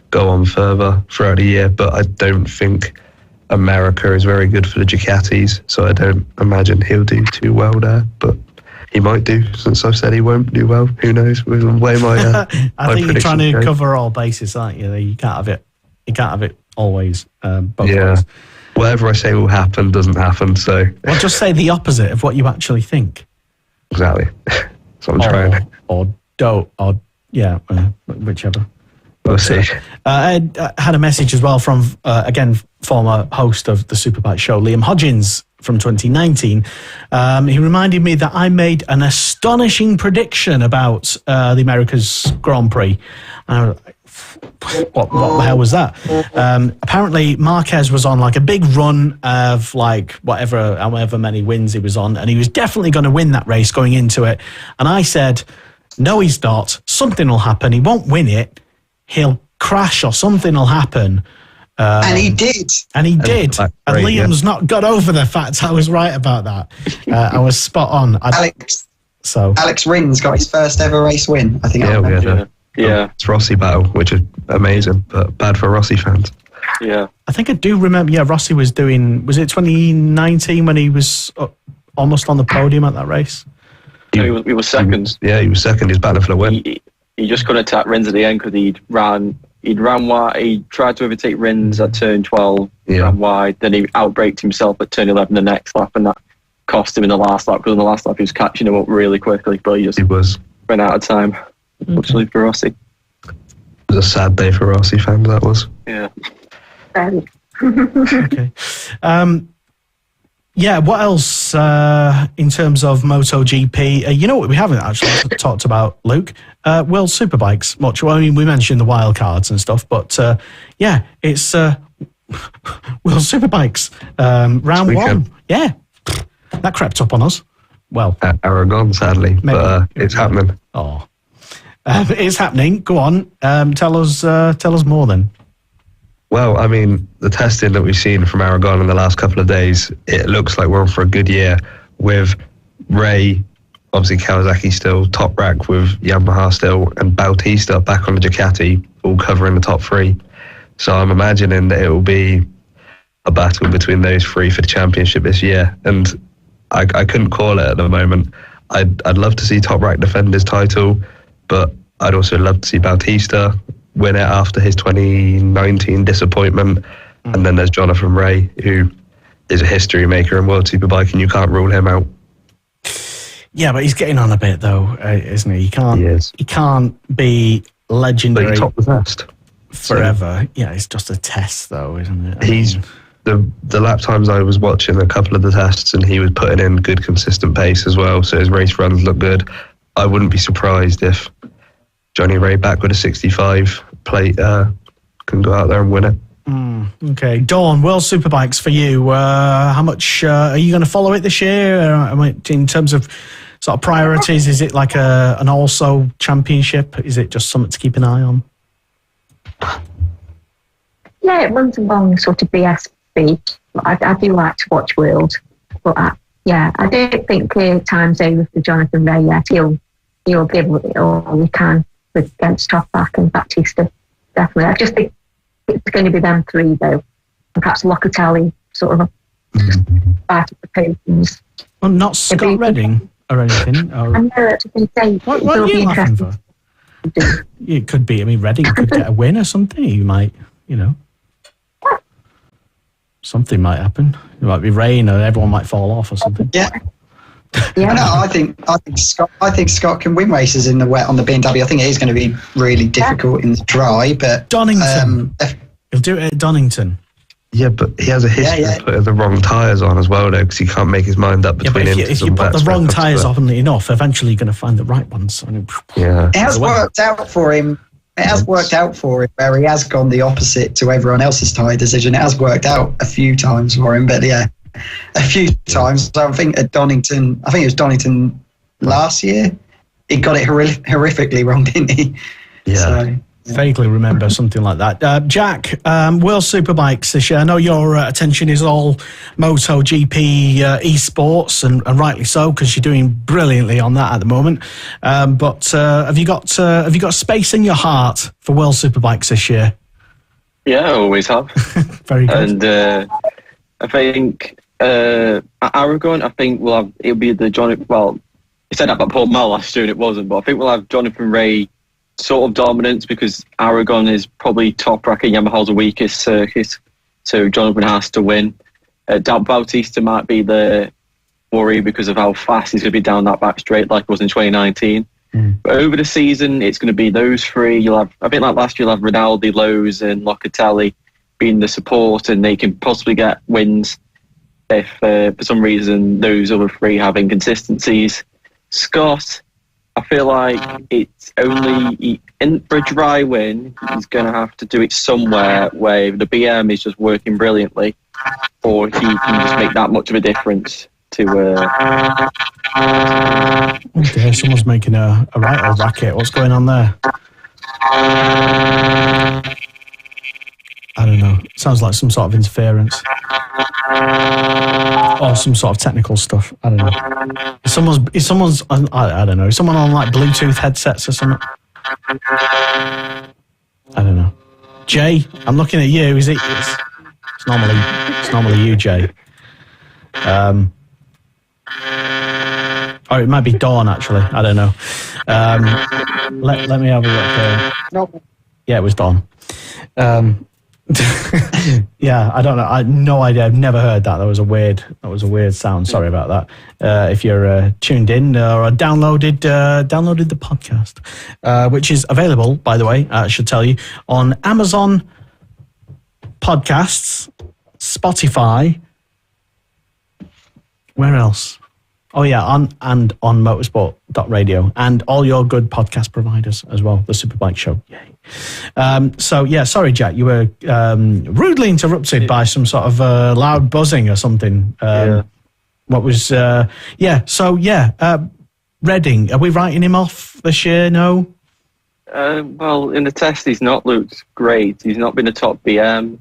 go on further throughout the year. But I don't think America is very good for the Ducatis, so I don't imagine he'll do too well there. But he might do, since I've said he won't do well. Who knows? With the way my I think you're trying to cover all bases, aren't you? You can't have it. You can't have it always. Both ways. Whatever I say will happen doesn't happen. So well, just say the opposite of what you actually think. Exactly. That's what I'm trying. Or don't. Or whichever. We'll see. I had a message as well from again former host of the Superbike show, Liam Hodgins, from 2019. He reminded me that I made an astonishing prediction about the America's Grand Prix. What the hell was that? Apparently Marquez was on like a big run of like however many wins he was on, and he was definitely going to win that race going into it. And I said, no, he's not. Something will happen. He won't win it. He'll crash or something will happen. And he did. And Liam's not got over the fact I was right about that. I was spot on. Alex Rins got his first ever race win, I think. It's Rossi battle, which is amazing, but bad for Rossi fans. Yeah. I think I do remember, Rossi was it 2019 when he was almost on the podium at that race? He was second. He was second. He was battling for the win. He just couldn't attack Rins at the end because he'd ran wide. He tried to overtake Rins at turn 12, ran wide. Then he outbraked himself at turn 11 the next lap, and that cost him in the last lap, because in the last lap he was catching him up really quickly, but he ran out of time. Unfortunately for Rossi. It was a sad day for Rossi fans, that was. Yeah. Okay. What else in terms of MotoGP? You know what we haven't actually talked about, Luke? World Superbikes much. Well, I mean, we mentioned the wild cards and stuff, but it's World Superbikes round one. Yeah, that crept up on us. Well, Aragon, sadly, maybe. But it's happening. Oh, it's happening. Go on, tell us more then. Well, I mean, the testing that we've seen from Aragon in the last couple of days, it looks like we're on for a good year with Ray, obviously Kawasaki still top rack with Yamaha still, and Bautista back on the Ducati, all covering the top three. So I'm imagining that it will be a battle between those three for the championship this year. And I couldn't call it at the moment. I'd love to see Top Rack defend his title, but I'd also love to see Bautista win it after his 2019 disappointment. And then there's Jonathan Ray, who is a history maker in World Superbike, and you can't rule him out. Yeah, but he's getting on a bit though, isn't he? He can't be legendary. But he topped the test forever. So, yeah, it's just a test though, isn't it? He's the lap times I was watching a couple of the tests, and he was putting in good consistent pace as well, so his race runs look good. I wouldn't be surprised if Johnny Ray back with a 65 plate can go out there and win it. Okay, Dawn, World Superbikes for you. How much are you going to follow it this year? In terms of sort of priorities, is it like an also championship? Is it just something to keep an eye on? Yeah, it runs along sort of BSB. I do like to watch World, but I don't think time's over for Jonathan Ray yet. He'll give it all he can against Topak and Bautista. Definitely, I just think it's going to be them three though, and perhaps Locatelli sort of part of the podiums. Well, not Scott Redding or anything. Or... I know that's what they say. What are you laughing for? It could be. I mean, Redding could get a win or something. You might, something might happen. It might be rain, or everyone might fall off or something. Yeah. Yeah, no, I think Scott can win races in the wet on the BMW. I think it is going to be really difficult in the dry, but Donington. He'll do it at Donington. Yeah, but he has a history of putting the wrong tyres on as well, though, because he can't make his mind up between if you put the wrong tyres on enough, eventually you're going to find the right ones. It has worked out for him. It has worked out for him where he has gone the opposite to everyone else's tyre decision. It has worked out a few times for him, but a few times. So I think it was Donington last year, he got it horrifically wrong, didn't he? Yeah. So, vaguely remember something like that. Jack, World Superbikes this year. I know your attention is all MotoGP esports, and rightly so, because you're doing brilliantly on that at the moment. But have you got space in your heart for World Superbikes this year? Yeah, I always have. Very good. And I think Aragon, it'll be the Johnny. Well, he said that about Paul Mal last year, and it wasn't. But I think we'll have Jonathan Rea sort of dominance, because Aragon is probably top bracket. Yamaha's the weakest circuit, so Jonathan has to win. Bautista might be the worry because of how fast he's going to be down that back straight, like it was in 2019. But over the season, it's going to be those three. You'll have, a bit like last year, you'll have Rinaldi, Lowe's, and Locatelli being the support, and they can possibly get wins if for some reason those other three have inconsistencies. Scott, I feel like it's only for a dry win, he's going to have to do it somewhere where the BM is just working brilliantly, or he can just make that much of a difference to. Oh dear, someone's making a right old racket. What's going on there? I don't know. Sounds like some sort of interference. Or some sort of technical stuff. I don't know. Is someone's I don't know. Is someone on like Bluetooth headsets or something? I don't know. Jay, I'm looking at you. Is it? It's normally you, Jay. Or it might be Dawn, actually. I don't know. Let me have a look here. Nope. Yeah, it was Dawn. Yeah, I don't know. I had no idea. I've never heard that. That was a weird sound. Sorry about that. If you're tuned in or downloaded the podcast, which is available, by the way, I should tell you, on Amazon Podcasts, Spotify. Where else? Oh yeah, on motorsport.radio and all your good podcast providers as well. The Superbike Show. Yay. So yeah, sorry, Jack, you were rudely interrupted by some sort of loud buzzing or something. What was? Redding. Are we writing him off this year? No. Well, in the test, he's not looked great. He's not been a top BM.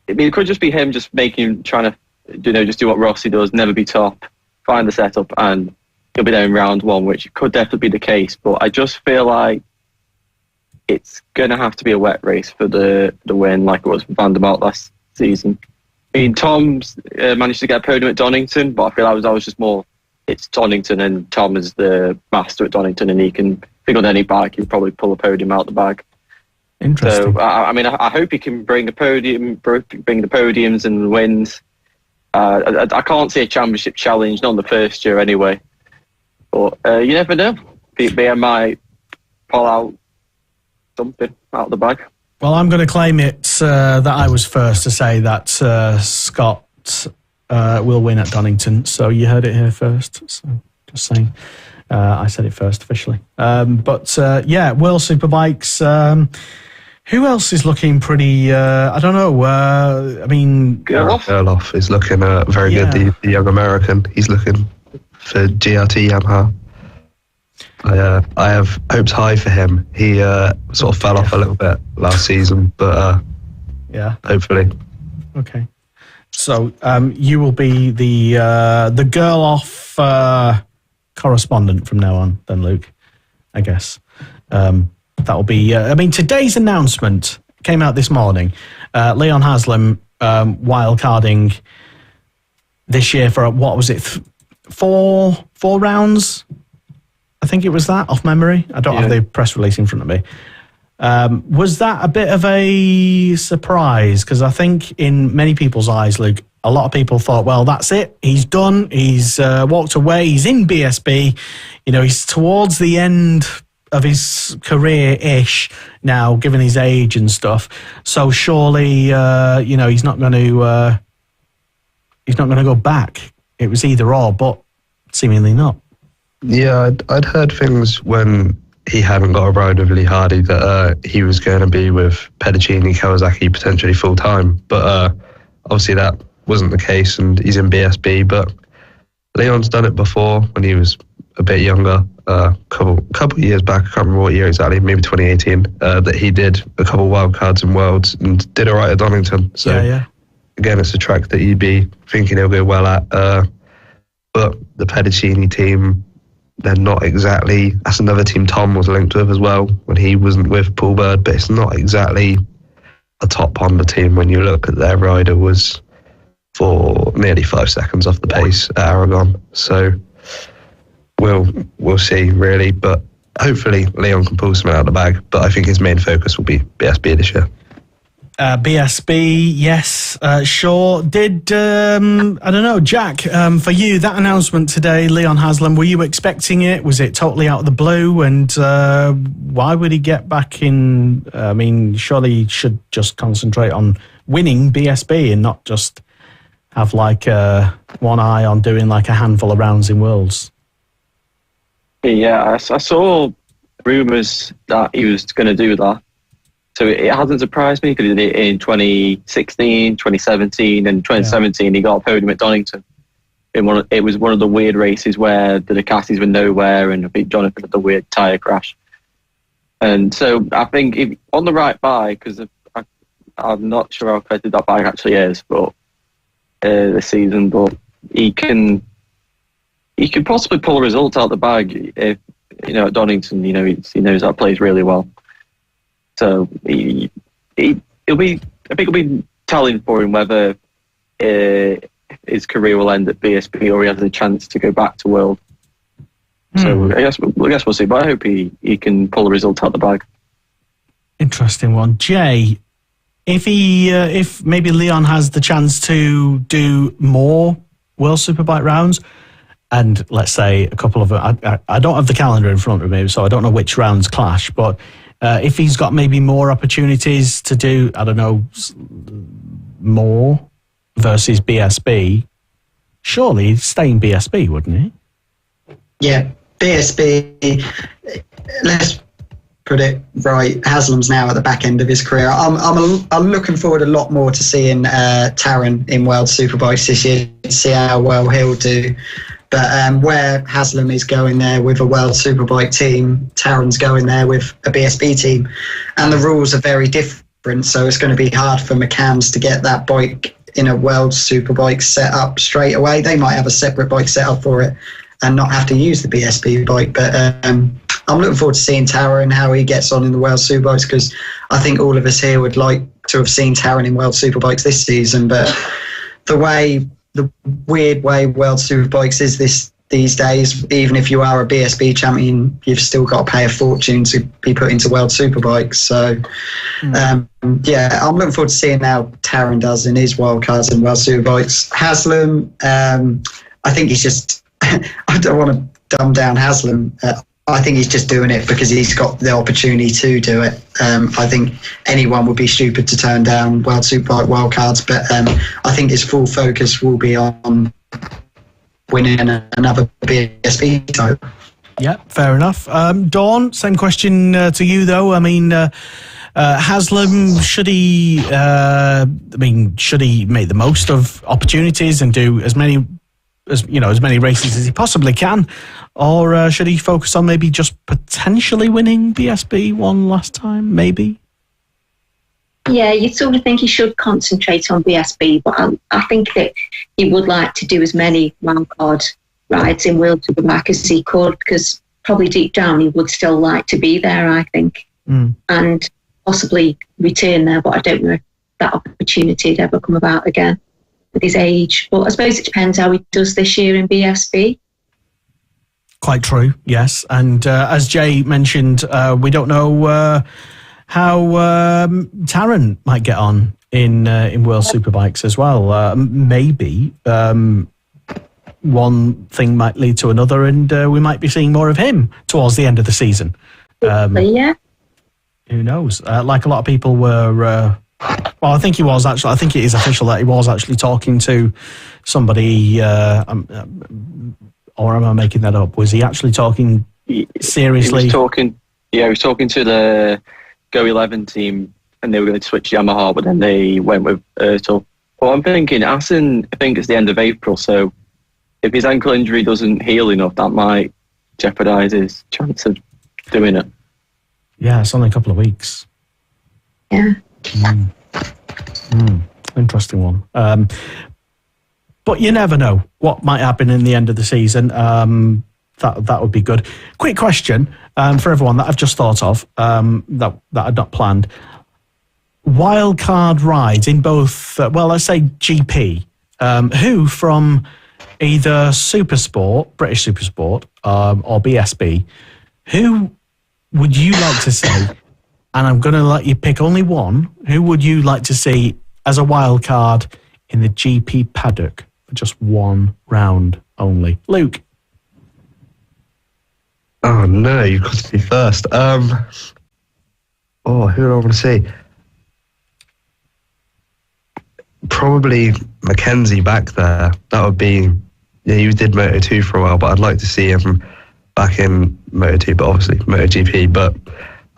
I mean, it could just be him just trying to just do what Rossi does, never be top, find the setup, and he'll be there in round one, which could definitely be the case. But I just feel like it's going to have to be a wet race for the win, like it was for Van der Mark last season. I mean, Tom's managed to get a podium at Donington, but I feel I was just more, it's Donington, and Tom is the master at Donington, and he can pick on any bike, he'll probably pull a podium out the bag. Interesting. So, I hope he can bring the podiums and wins. I can't see a championship challenge, not in the first year anyway. But you never know. BM might pull out something out of the bag. Well, I'm going to claim it that I was first to say that Scott will win at Donington. So you heard it here first. So just saying. I said it first officially. World Superbikes. Who else is looking pretty? I don't know. I mean, Gerloff is looking very good. The young American. He's looking for GRT Yamaha. I have hopes high for him. He sort of fell off a little bit last season, but hopefully. Okay. So you will be the Gerloff correspondent from now on, then, Luke. I guess. That'll be, today's announcement came out this morning. Leon Haslam wildcarding this year for, what was it, four rounds? I think it was that, off memory. I don't have the press release in front of me. Was that a bit of a surprise? Because I think in many people's eyes, Luke, a lot of people thought, well, that's it. He's done. He's walked away. He's in BSB. He's towards the end of his career-ish now, given his age and stuff. So surely, he's not going to go back. It was either or, but seemingly not. Yeah, I'd heard things when he hadn't got a ride with Lee Hardy that he was going to be with Paddocks, Kawasaki potentially full time, but obviously that wasn't the case, and he's in BSB. But Leon's done it before when he was a bit younger, couple of years back. I can't remember what year exactly, maybe 2018. That he did a couple of wildcards and worlds and did all right at Donington. So again, it's a track that you'd be thinking he'll go well at. But the Paddocks team, they're not exactly. That's another team Tom was linked with as well when he wasn't with Paul Bird. But it's not exactly a top Honda team when you look at their rider was for nearly 5 seconds off the pace at Aragon. So we'll see really, but hopefully Leon can pull something out of the bag. But I think his main focus will be BSB this year. BSB, yes, sure. Did, I don't know, Jack, for you, that announcement today, Leon Haslam, were you expecting it? Was it totally out of the blue? And why would he get back in? I mean, surely he should just concentrate on winning BSB and not just have like one eye on doing like a handful of rounds in Worlds. Yeah, I saw rumours that he was going to do that. So it hasn't surprised me because he did it in 2016, 2017, and 2017 he got a podium at Donington. It was one of the weird races where the Ducatis were nowhere, and I think Jonathan had the weird tyre crash. And so I think if on the right bike, because I'm not sure how competitive that bike actually is, but this season, but he can possibly pull a result out the bag if at Donington. He knows that place really well. So I think it'll be telling for him whether his career will end at BSB or he has a chance to go back to World. So I guess we'll see. But I hope he can pull a result out the bag. Interesting one, Jay. If maybe Leon has the chance to do more World Superbike rounds, and let's say a couple of I don't have the calendar in front of me, so I don't know which rounds clash, but. If he's got maybe more opportunities to do, I don't know, more versus BSB, surely he'd stay in BSB, wouldn't he? Yeah, BSB, let's put it right, Haslam's now at the back end of his career. I'm looking forward a lot more to seeing Taron in World Superbikes this year, to see how well he'll do. But where Haslam is going there with a World Superbike team, Taron's going there with a BSB team. And the rules are very different, so it's going to be hard for McCanns to get that bike in a World Superbike set up straight away. They might have a separate bike set up for it and not have to use the BSB bike. But I'm looking forward to seeing Taron, how he gets on in the World Superbikes, because I think all of us here would like to have seen Taron in World Superbikes this season. But the weird way World Superbikes is these days, even if you are a BSB champion, you've still got to pay a fortune to be put into World Superbikes. So, I'm looking forward to seeing how Taron does in his wildcards in World Superbikes. Haslam, I think he's just, I don't want to dumb down Haslam. I think he's just doing it because he's got the opportunity to do it. I think anyone would be stupid to turn down World Superbike wildcards, but I think his full focus will be on winning another BSB title. Yeah, fair enough. Dawn, same question to you though. I mean, Haslam, should he make the most of opportunities and do as many races as he possibly can, or should he focus on maybe just potentially winning BSB one last time, maybe? Yeah, you sort of think he should concentrate on BSB, but I think that he would like to do as many wildcard rides in World Superbike as he could, because probably deep down he would still like to be there, I think, and possibly return there, but I don't know if that opportunity would ever come about again with his age. But I suppose it depends how he does this year in BSB. Quite true, yes. And as Jay mentioned, we don't know how Taron might get on in World Superbikes as well. Maybe one thing might lead to another, and we might be seeing more of him towards the end of the season. Yeah. Who knows? Like a lot of people were. Well, I think he was actually. I think it is official that he was actually talking to somebody. Or am I making that up? Was he actually talking seriously? He was talking. Yeah, he was talking to the Go 11 team, and they were going to switch Yamaha, but then they went with Ertl. Well, I'm thinking, Assen, I think it's the end of April, so if his ankle injury doesn't heal enough, that might jeopardise his chance of doing it. Yeah, it's only a couple of weeks. Yeah. Interesting one. But you never know what might happen in the end of the season. That would be good. Quick question for everyone that I've just thought of that I'd not planned. Wild card rides in both, let's say GP. Who from either Supersport, British Supersport, or BSB, who would you like to see? And I'm going to let you pick only one. Who would you like to see as a wild card in the GP paddock for just one round only? Luke. Oh no, you've got to be first. Who do I want to see? Probably Mackenzie back there. That would be. Yeah, you did Moto2 for a while, but I'd like to see him back in Moto2, but obviously MotoGP. But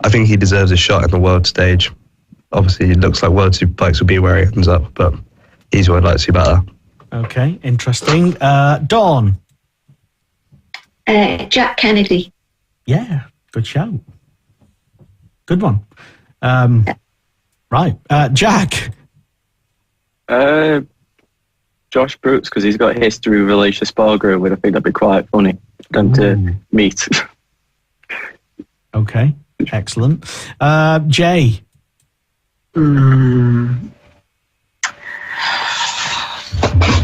I think he deserves a shot in the world stage. Obviously, it looks like World Superbikes will be where he ends up, but he's what I'd like to see better. Okay, interesting. Dawn. Jack Kennedy. Yeah, good shout. Good one. Right, Jack. Josh Brooks, because he's got history with Alicia Espargaro, and I think that'd be quite funny for them to meet. Okay, excellent. Jay.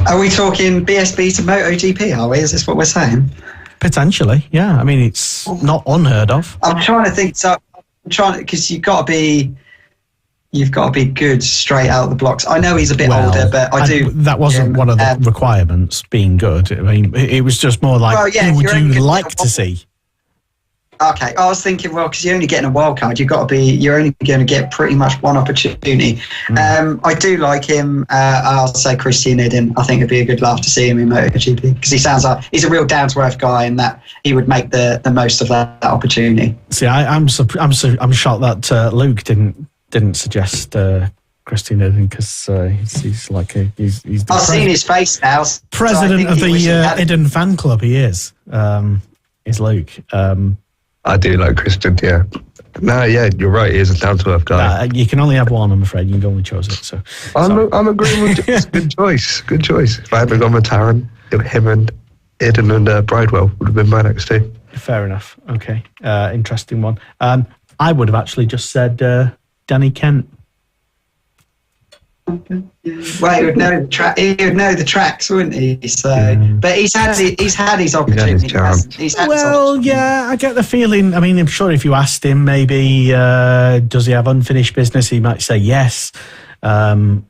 Are we talking BSB to MotoGP, are we? Is this what we're saying? Potentially, yeah. I mean, it's not unheard of. I'm trying to think. So I'm trying to, because you've got to be good straight out of the blocks. I know he's a bit older, but I do. That wasn't one of the requirements, being good. I mean, it was just more like, who would you like to see? Okay, I was thinking, because you're only getting a wild card, you're only going to get pretty much one opportunity. I do like him. I'll say Christian Iden. I think it'd be a good laugh to see him in MotoGP, because he sounds like he's a real down-to-earth guy, and that he would make the most of that opportunity. See, I'm shocked that Luke didn't suggest Christian Iden, because he's like he's the I've seen his face now. President of the Iden fan club. He is Luke. I do like Christian, yeah. No, yeah, you're right. He is a down-to-earth guy. You can only have one, I'm afraid. You've only chose it. So I'm agreeing with you. Good choice. Good choice. If I hadn't gone with Taron, him and Iden and Bridewell would have been my next two. Fair enough. Okay. Interesting one. I would have actually just said Danny Kent. Well, he would know the tracks, wouldn't he? So, but he's had his opportunity. Yeah, I get the feeling. I mean, I'm sure if you asked him, maybe does he have unfinished business, he might say yes. But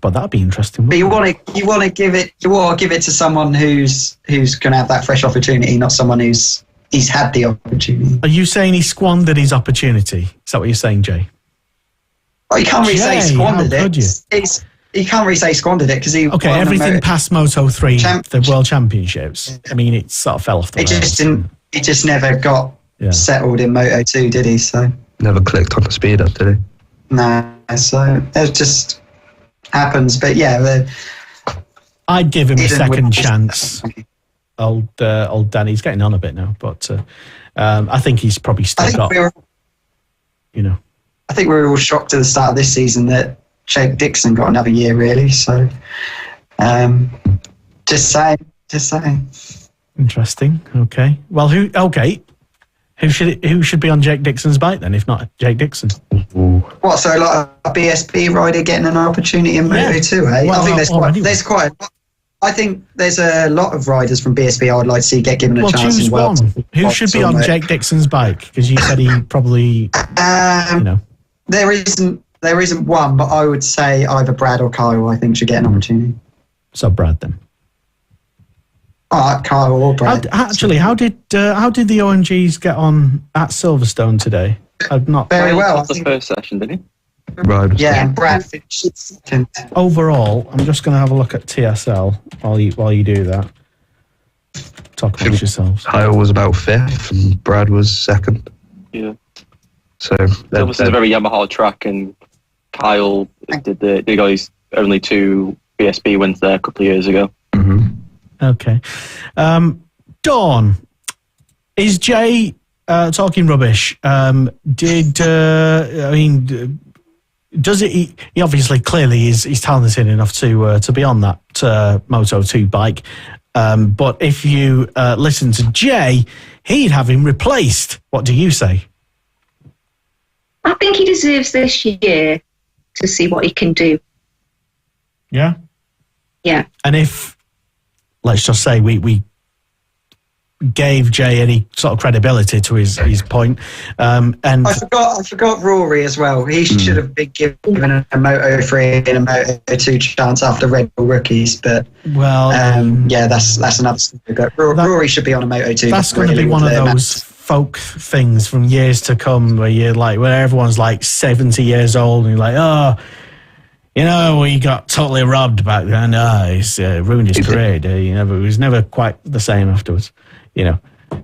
that'd be interesting. But you want to give it to someone who's going to have that fresh opportunity, not someone he's had the opportunity. Are you saying he squandered his opportunity? Is that what you're saying, Jay? Well, you can't really say squandered it. You can't really say squandered it because he. Okay, everything past Moto3, the World Championships. I mean, it sort of fell off the rails. He just never got settled in Moto2, did he? So never clicked on the speed up, did he? No, so it just happens. But yeah, I'd give him a second chance. Old Danny's getting on a bit now, but I think he's probably still got. I think we were all shocked at the start of this season that Jake Dixon got another year, really. So, just saying. Interesting. Okay. Well, who should be on Jake Dixon's bike then, if not Jake Dixon? What? So, like a BSB rider getting an opportunity in Moto2, eh? Well, I think there's a lot of riders from BSB I would like to see get given a chance as well. Choose one. Who should be on Jake Dixon's bike? Because you said he probably, There isn't one, but I would say either Brad or Kyle, I think, should get an opportunity. So Brad then. Kyle or Brad. How did the OMGs get on at Silverstone today? I've not Very well. The first session, didn't he? Right. Yeah, and Brad finished second. Overall, I'm just going to have a look at TSL while you do that. Talk amongst yourselves. Kyle was about 5th and Brad was 2nd. Yeah. So That was a very Yamaha track, and Kyle did got his only 2 BSB wins there a couple of years ago. Mm-hmm. Okay. Dawn, is Jay talking rubbish? Does it? He obviously, clearly, he's talented enough to be on that Moto2 bike. But if you listen to Jay, he'd have him replaced. What do you say? I think he deserves this year to see what he can do. Yeah. Yeah. And if, let's just say, we gave Jay any sort of credibility to his point, and I forgot Rory as well. He should have been given a Moto3 and a Moto2 chance after Red Bull rookies, but that's another story. But Rory should be on a Moto2. That's going to be one of those folk things from years to come, where everyone's like 70 years old and you're like, oh, we got totally robbed back then. He's ruined his career. But he was never quite the same afterwards.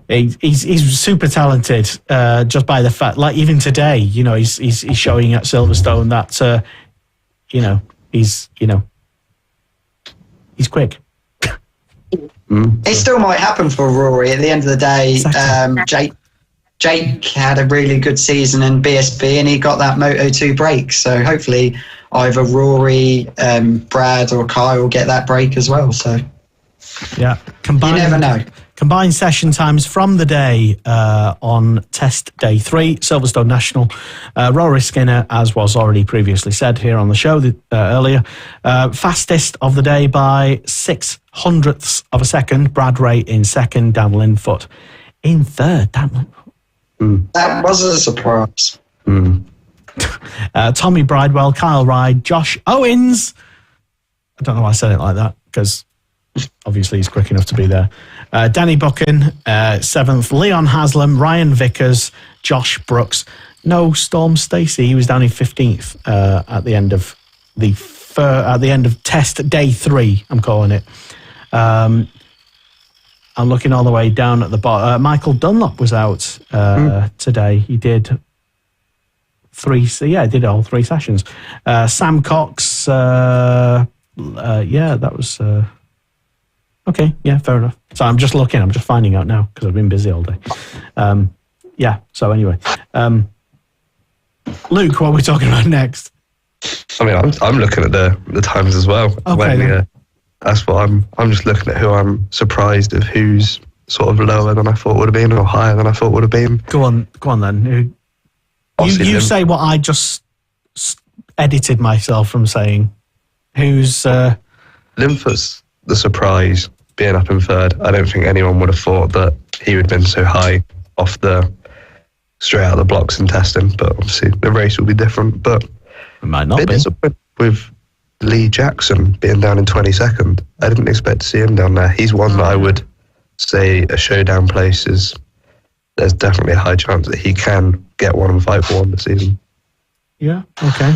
He's super talented, just by the fact, like even today, he's showing at Silverstone that, he's quick. It still might happen for Rory. At the end of the day, Jake had a really good season in BSB and he got that Moto2 break. So hopefully either Rory, Brad or Kyle will get that break as well. So yeah, you never know. Combined session times from the day on test day 3, Silverstone National. Rory Skinner, as was already previously said here on the show earlier, fastest of the day by 0.06 of a second. Brad Ray in second, Dan Linfoot in third. That was a surprise. Tommy Bridewell, Kyle Ryde, Josh Owens. I don't know why I said it like that, because obviously he's quick enough to be there. Danny Buchan, 7th. Leon Haslam, Ryan Vickers, Josh Brooks. No Storm Stacey. He was down in 15th at the end of test day 3. I'm calling it. I'm looking all the way down at the bottom. Michael Dunlop was out today. He did 3. So yeah, did all 3 sessions. Sam Cox. That was. Okay, yeah, fair enough. So I'm just looking, I'm just finding out now because I've been busy all day. So anyway. Luke, what are we talking about next? I mean, I'm looking at the times as well. Okay. That's what I'm just looking at who I'm surprised of, who's sort of lower than I thought would have been or higher than I thought would have been. Go on then. You say what I just edited myself from saying. Who's... Linfoot's the surprise, being up in third. I don't think anyone would have thought that he would have been so high straight out of the blocks in testing, but obviously the race will be different. But it might not be. With Lee Jackson being down in 22nd, I didn't expect to see him down there. He's one that I would say a showdown place is. There's definitely a high chance that he can get one and fight for one this season. Yeah. Okay.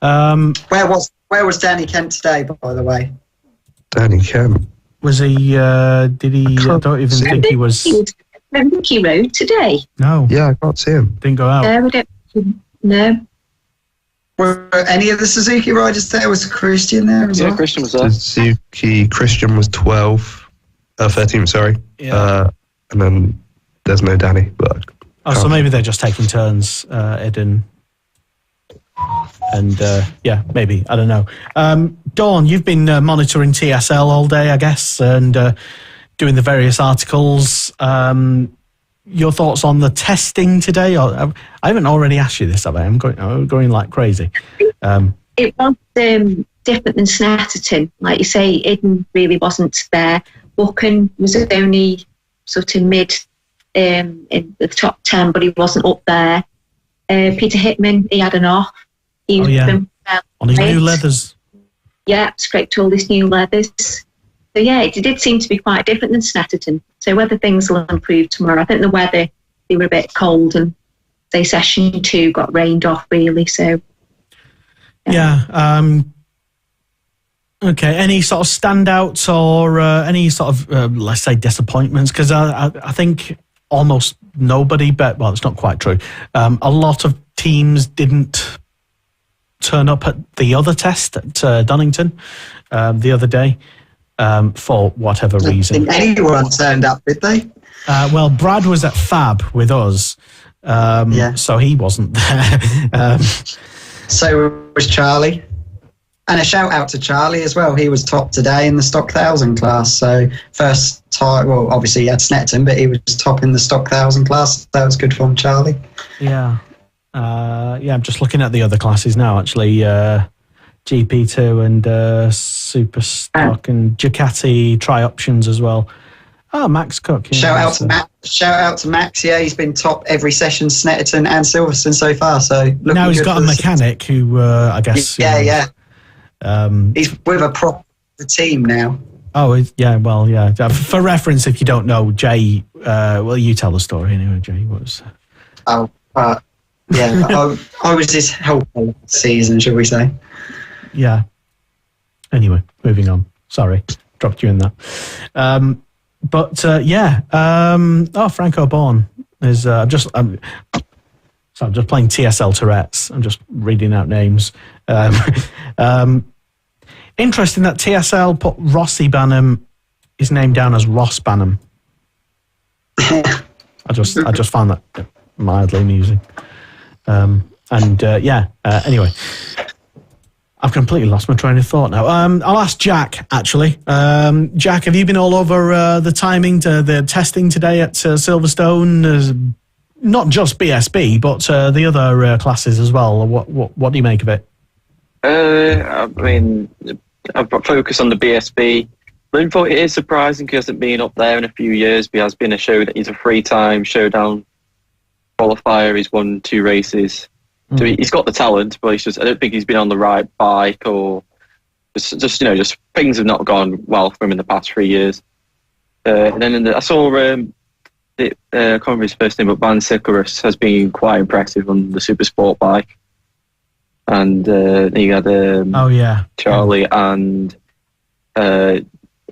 Where was Danny Kent today, by the way? Danny Kent. Was he, did he, I don't even think he was... I think he rode today. No. Yeah, I can't see him. Didn't go out. No, we don't. No. Were any of the Suzuki riders there? Was Christian there as well? Yeah, Christian was there. Christian was 13th, sorry. Yeah. And then there's no Danny. But so maybe they're just taking turns, Ed and maybe, I don't know. Dawn, you've been monitoring TSL all day, I guess, and doing the various articles. Your thoughts on the testing today? I haven't already asked you this, have I? I'm going like crazy. It was different than Snetterton. Like you say, Eden really wasn't there. Buchan was only sort of mid in the top 10, but he wasn't up there. Peter Hickman, he had an off. On his new leathers. Yeah, scraped all his new leathers. yeah, it did seem to be quite different than Snetterton. So whether things will improve tomorrow, I think the weather, they were a bit cold, and say session 2 got rained off really. So yeah. Okay. Any sort of standouts or any sort of let's say disappointments? Because I think almost nobody bet. Well, it's not quite true. A lot of teams didn't turn up at the other test at Donington the other day for whatever reason. I think anyone turned up, did they? Well, Brad was at Fab with us, so he wasn't there. So was Charlie. And a shout out to Charlie as well. He was top today in the Stock 1000 class. So first time, well, obviously he had Snetton, but he was top in the Stock 1000 class. That was good from Charlie. Yeah. I'm just looking at the other classes now, actually. GP2 and Superstock and Ducati tri-options as well. Oh, Max Cook. Yeah, Shout out to Max. Yeah, he's been top every session, Snetterton and Silverstone so far. So now he's got a mechanic who, I guess. Yeah. He's with a proper team now. Oh, yeah. Well, yeah. For reference, if you don't know, Jay. Well, you tell the story anyway. Jay was. I was his helper season, should we say? Yeah. Anyway, moving on. Sorry, dropped you in that. Franco Born is I'm just playing TSL Tourette's. I'm just reading out names. Interesting that TSL put Rossi Banham, his name down as Ross Banham. I just found that mildly amusing. Anyway, I've completely lost my train of thought now. I'll ask Jack, actually. Jack, have you been all over the timing, the testing today at Silverstone? Not just BSB, but the other classes as well. What do you make of it? I mean, I've got focus on the BSB. I thought it is surprising because he hasn't been up there in a few years, but he has been he's a free-time showdown qualifier. He's won 2 races. So he's got the talent, but I don't think he's been on the right bike, or just things have not gone well for him in the past 3 years. And then I saw, I can't remember his first name, but Van Sikerus has been quite impressive on the Supersport bike. And you had Charlie and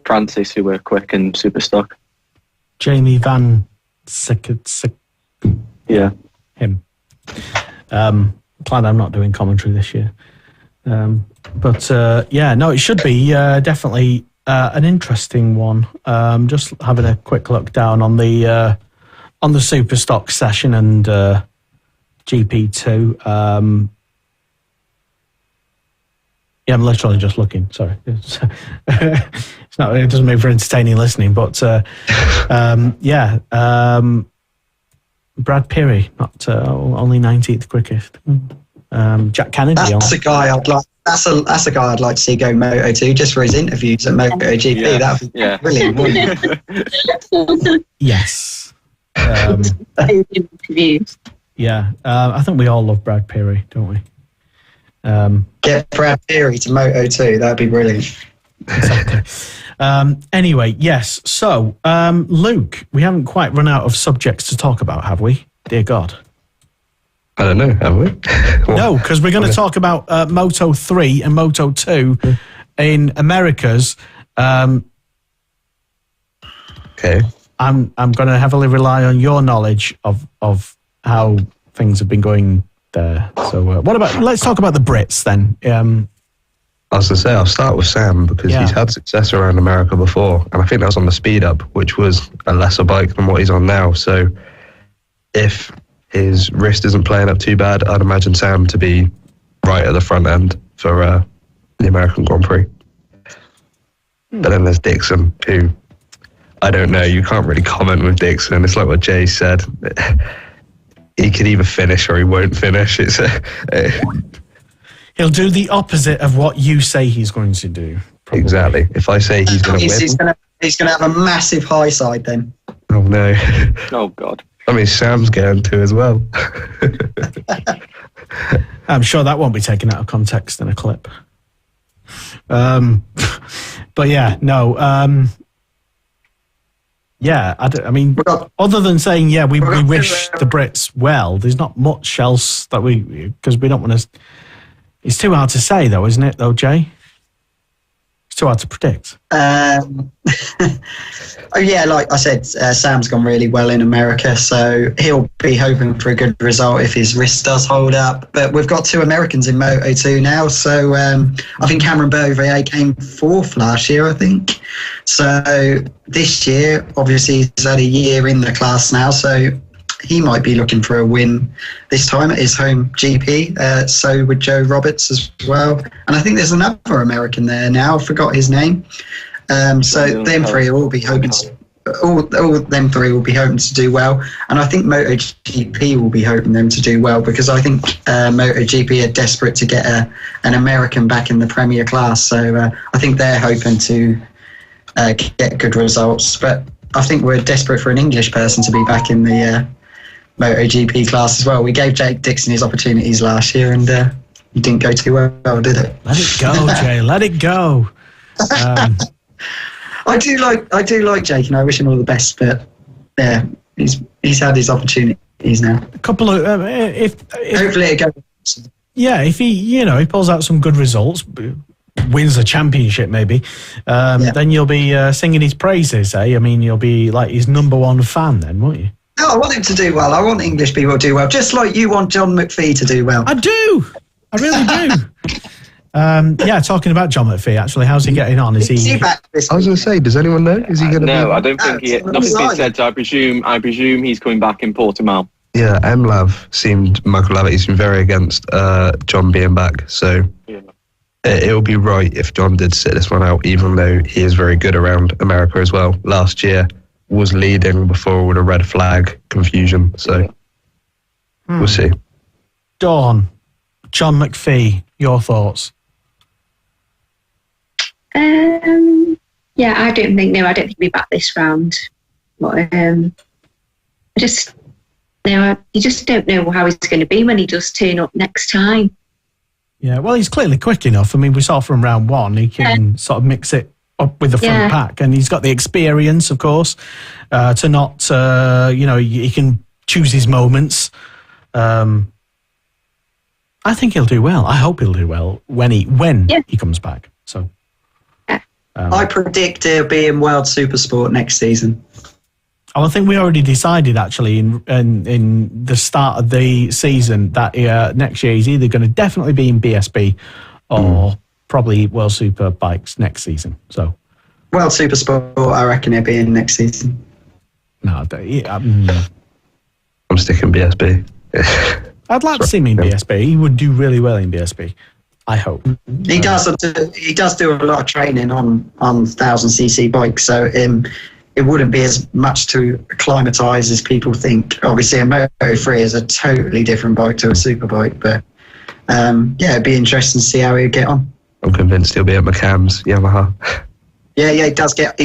Francis, who were quick and Superstock. Jamie Van Sikerus. Yeah. Him. Glad I'm not doing commentary this year. It should be definitely an interesting one. Just having a quick look down on the Superstock session and GP2. I'm literally just looking. Sorry, it's not. It doesn't make for entertaining listening, but Brad Peary, not only 19th quickest. Jack Kennedy. That's a guy I'd like. That's a guy I'd like to see go Moto2 just for his interviews at MotoGP. That would be brilliant, wouldn't it? Yes. Interviews. Yeah, I think we all love Brad Peary, don't we? Get Brad Peary to Moto2. That'd be brilliant. Exactly. Anyway, yes. So, Luke, we haven't quite run out of subjects to talk about, have we? Dear God. I don't know, have we? No, because we're going to talk about Moto3 and Moto2 in Americas. Okay. I'm going to heavily rely on your knowledge of how things have been going there. So, let's talk about the Brits then. I was going to say, I'll start with Sam because he's had success around America before, and I think that was on the Speed Up, which was a lesser bike than what he's on now. So if his wrist isn't playing up too bad, I'd imagine Sam to be right at the front end for the American Grand Prix. But then there's Dixon, who, I don't know, you can't really comment with Dixon. It's like what Jay said. He could either finish or he won't finish. He'll do the opposite of what you say he's going to do. Probably. Exactly. If I say he's going to win... He's going to have a massive high side then. Oh, no. Oh, God. I mean, Sam's going to as well. I'm sure that won't be taken out of context in a clip. But yeah, no. I mean, other than saying, we wish the Brits well, there's not much else that because we don't want to. It's too hard to say, though, isn't it, though, Jay? It's too hard to predict. Like I said, Sam's gone really well in America, so he'll be hoping for a good result if his wrist does hold up. But we've got 2 Americans in Moto2 now, so I think Cameron Beauvais came 4th last year, I think. So this year, obviously, he's had a year in the class now, so he might be looking for a win this time at his home GP. So would Joe Roberts as well. And I think there's another American there now. I forgot his name. So them three will be hoping to, all them three will be hoping to do well. And I think MotoGP will be hoping them to do well, because I think MotoGP are desperate to get an American back in the Premier class. So I think they're hoping to get good results. But I think we're desperate for an English person to be back in the MotoGP class as well. We gave Jake Dixon his opportunities last year, and he didn't go too well, did it? Let it go, Jay. Let it go. I do like Jake, and I wish him all the best. But yeah, he's had his opportunities now. A couple of hopefully it goes. Yeah, if he pulls out some good results, wins a championship maybe, then you'll be singing his praises. I mean, you'll be like his number one fan then, won't you? No, I want him to do well. I want English people to do well, just like you want John McPhee to do well. I do. I really do. Talking about John McPhee, actually, how's he getting on? Is he back this week? I was going to say, does anyone know? Is he going to? No, I don't think he. Nothing's been said. So I presume he's coming back in Portimao. Yeah, Michael Lavitt seemed very against John being back. So it will be right if John did sit this one out, even though he is very good around America as well. Last year was leading before all the red flag confusion. So we'll see. Dawn, John McPhee, your thoughts? I don't think he'll be back this round. But you just don't know how he's going to be when he does turn up next time. Yeah, well, he's clearly quick enough. I mean, we saw from round 1, he can sort of mix it up with the front pack, and he's got the experience, of course, to not, he can choose his moments. I think he'll do well. I hope he'll do well when he comes back. So, I predict he'll be in World Supersport next season. I think we already decided, actually, in the start of the season that next year he's either going to definitely be in BSB or probably World Superbikes next season. So, World Supersport, I reckon he'll be in next season. No, I'm sticking BSB. I'd like to see him in BSB. He would do really well in BSB. I hope. He does do a lot of training on 1000cc bikes, so it wouldn't be as much to acclimatise as people think. Obviously, a Moto3 is a totally different bike to a superbike, but it'd be interesting to see how he'll get on. I'm convinced he'll be at McCann's Yamaha. Yeah, he does get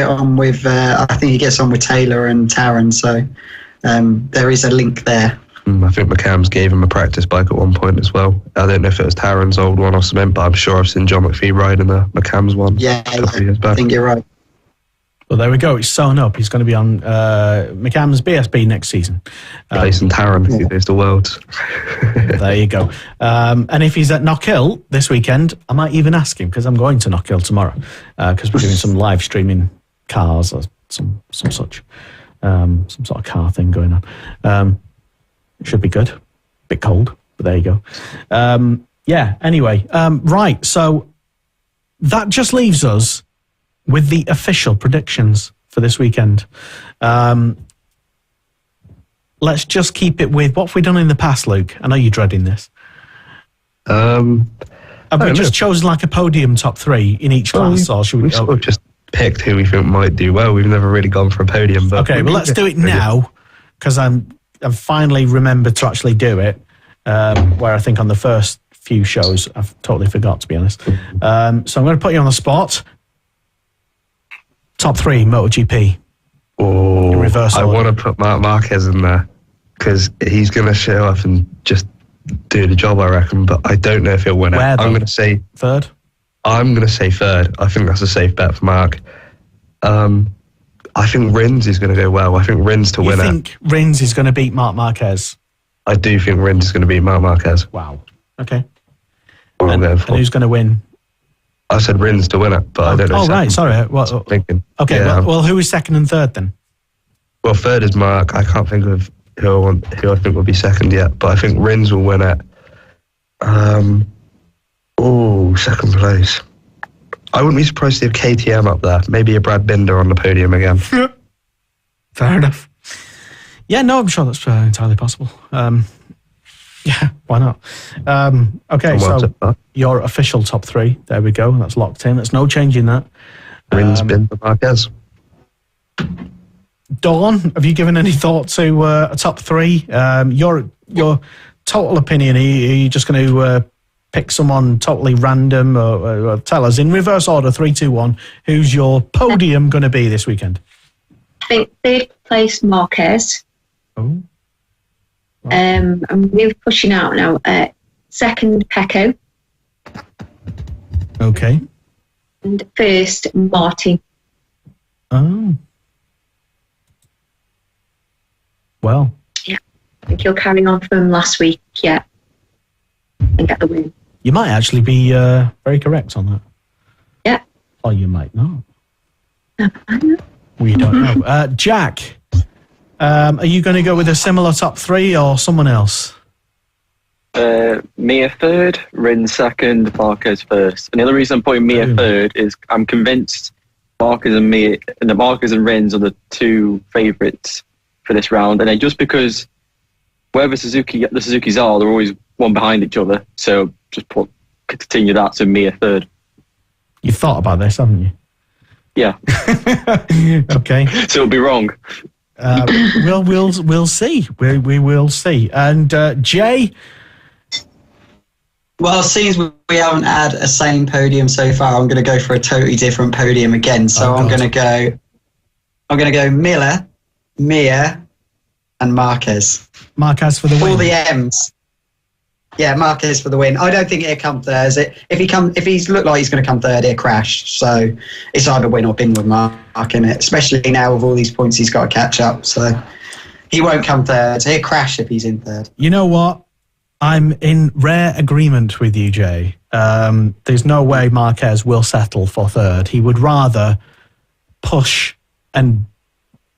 on with. I think he gets on with Taylor and Taron, so there is a link there. I think McCann's gave him a practice bike at one point as well. I don't know if it was Taron's old one or something, but I'm sure I've seen John McPhee riding the McCann's one. Yeah, I think you're right. Well, there we go. It's sewn up. He's going to be on McCann's BSB next season. Placing Taron, he goes to Worlds. There you go. And if he's at Knockhill this weekend, I might even ask him, because I'm going to Knockhill tomorrow, because we're doing some live streaming cars or some such, some sort of car thing going on. It should be good. Bit cold, but there you go. Anyway. Right, so that just leaves us with the official predictions for this weekend. Let's just keep it with what have we done in the past, Luke? I know you're dreading this. Have we just chosen like a podium top 3 in each class? Or should we sort of just picked who we think might do well? We've never really gone for a podium. But okay, well, let's do it now, because I've finally remembered to actually do it, where I think on the first few shows I've totally forgot, to be honest. So I'm going to put you on the spot. Top 3 MotoGP. Oh, reverse I order. want to put Marc Marquez in there, because he's going to show up and just do the job, I reckon, but I don't know if he'll win it. I'm going to say 3rd. I'm going to say third. I think that's a safe bet for Mark. I think Rins is going to go well. I think Rins to win it. You think Rins is going to beat Marc Marquez? I do think Rins is going to beat Marc Marquez. Wow. Okay. And who's going to win? I said Rins to win it, but I don't know. Oh, right. Sorry. What? Thinking. Okay. Yeah. Well, who is second and third then? Well, third is Mark. I can't think of who I think will be second yet, but I think Rins will win it. Second place. I wouldn't be surprised to have KTM up there. Maybe a Brad Binder on the podium again. Fair enough. Yeah, no, I'm sure that's entirely possible. Yeah, why not? Okay, so your official top three. There we go. That's locked in. There's no changing that. Rins, Binder, Marquez. Dawn, have you given any thought to a top three? Your total opinion, are you just going to pick someone totally random or tell us in reverse order, 3, 2, 1, who's your podium going to be this weekend? I think third place Marquez. Oh. I'm really pushing out now. Second, Pecco. Okay. And first, Martin. Oh. Well. Yeah. I think he'll carry on from last week, yeah. And get the win. You might actually be very correct on that. Yeah. Or you might not. I know. We don't know. Jack, are you going to go with a similar top three or someone else? Mia third, Rins second, Marquez first. And the other reason I'm putting Mia third is I'm convinced Marquez and Rins are the two favourites for this round. And just because wherever the Suzukis are, they're always one behind each other. So just continue that to Mia third. You've thought about this, haven't you? Yeah. Okay. So it'll be wrong. We'll see. We will see. And Jay. Well, since we haven't had a same podium so far, I'm going to go for a totally different podium again. So I'm going to go Miller, Mia, and Marquez. Marquez for the win. All the M's. Yeah, Marquez for the win. I don't think he'll come third. If he's looked like he's going to come third, he'll crash. So it's either win or bin with Mark in it, especially now with all these points he's got to catch up. So he won't come third. He'll crash if he's in third. You know what? I'm in rare agreement with you, Jay. There's no way Marquez will settle for third. He would rather push and...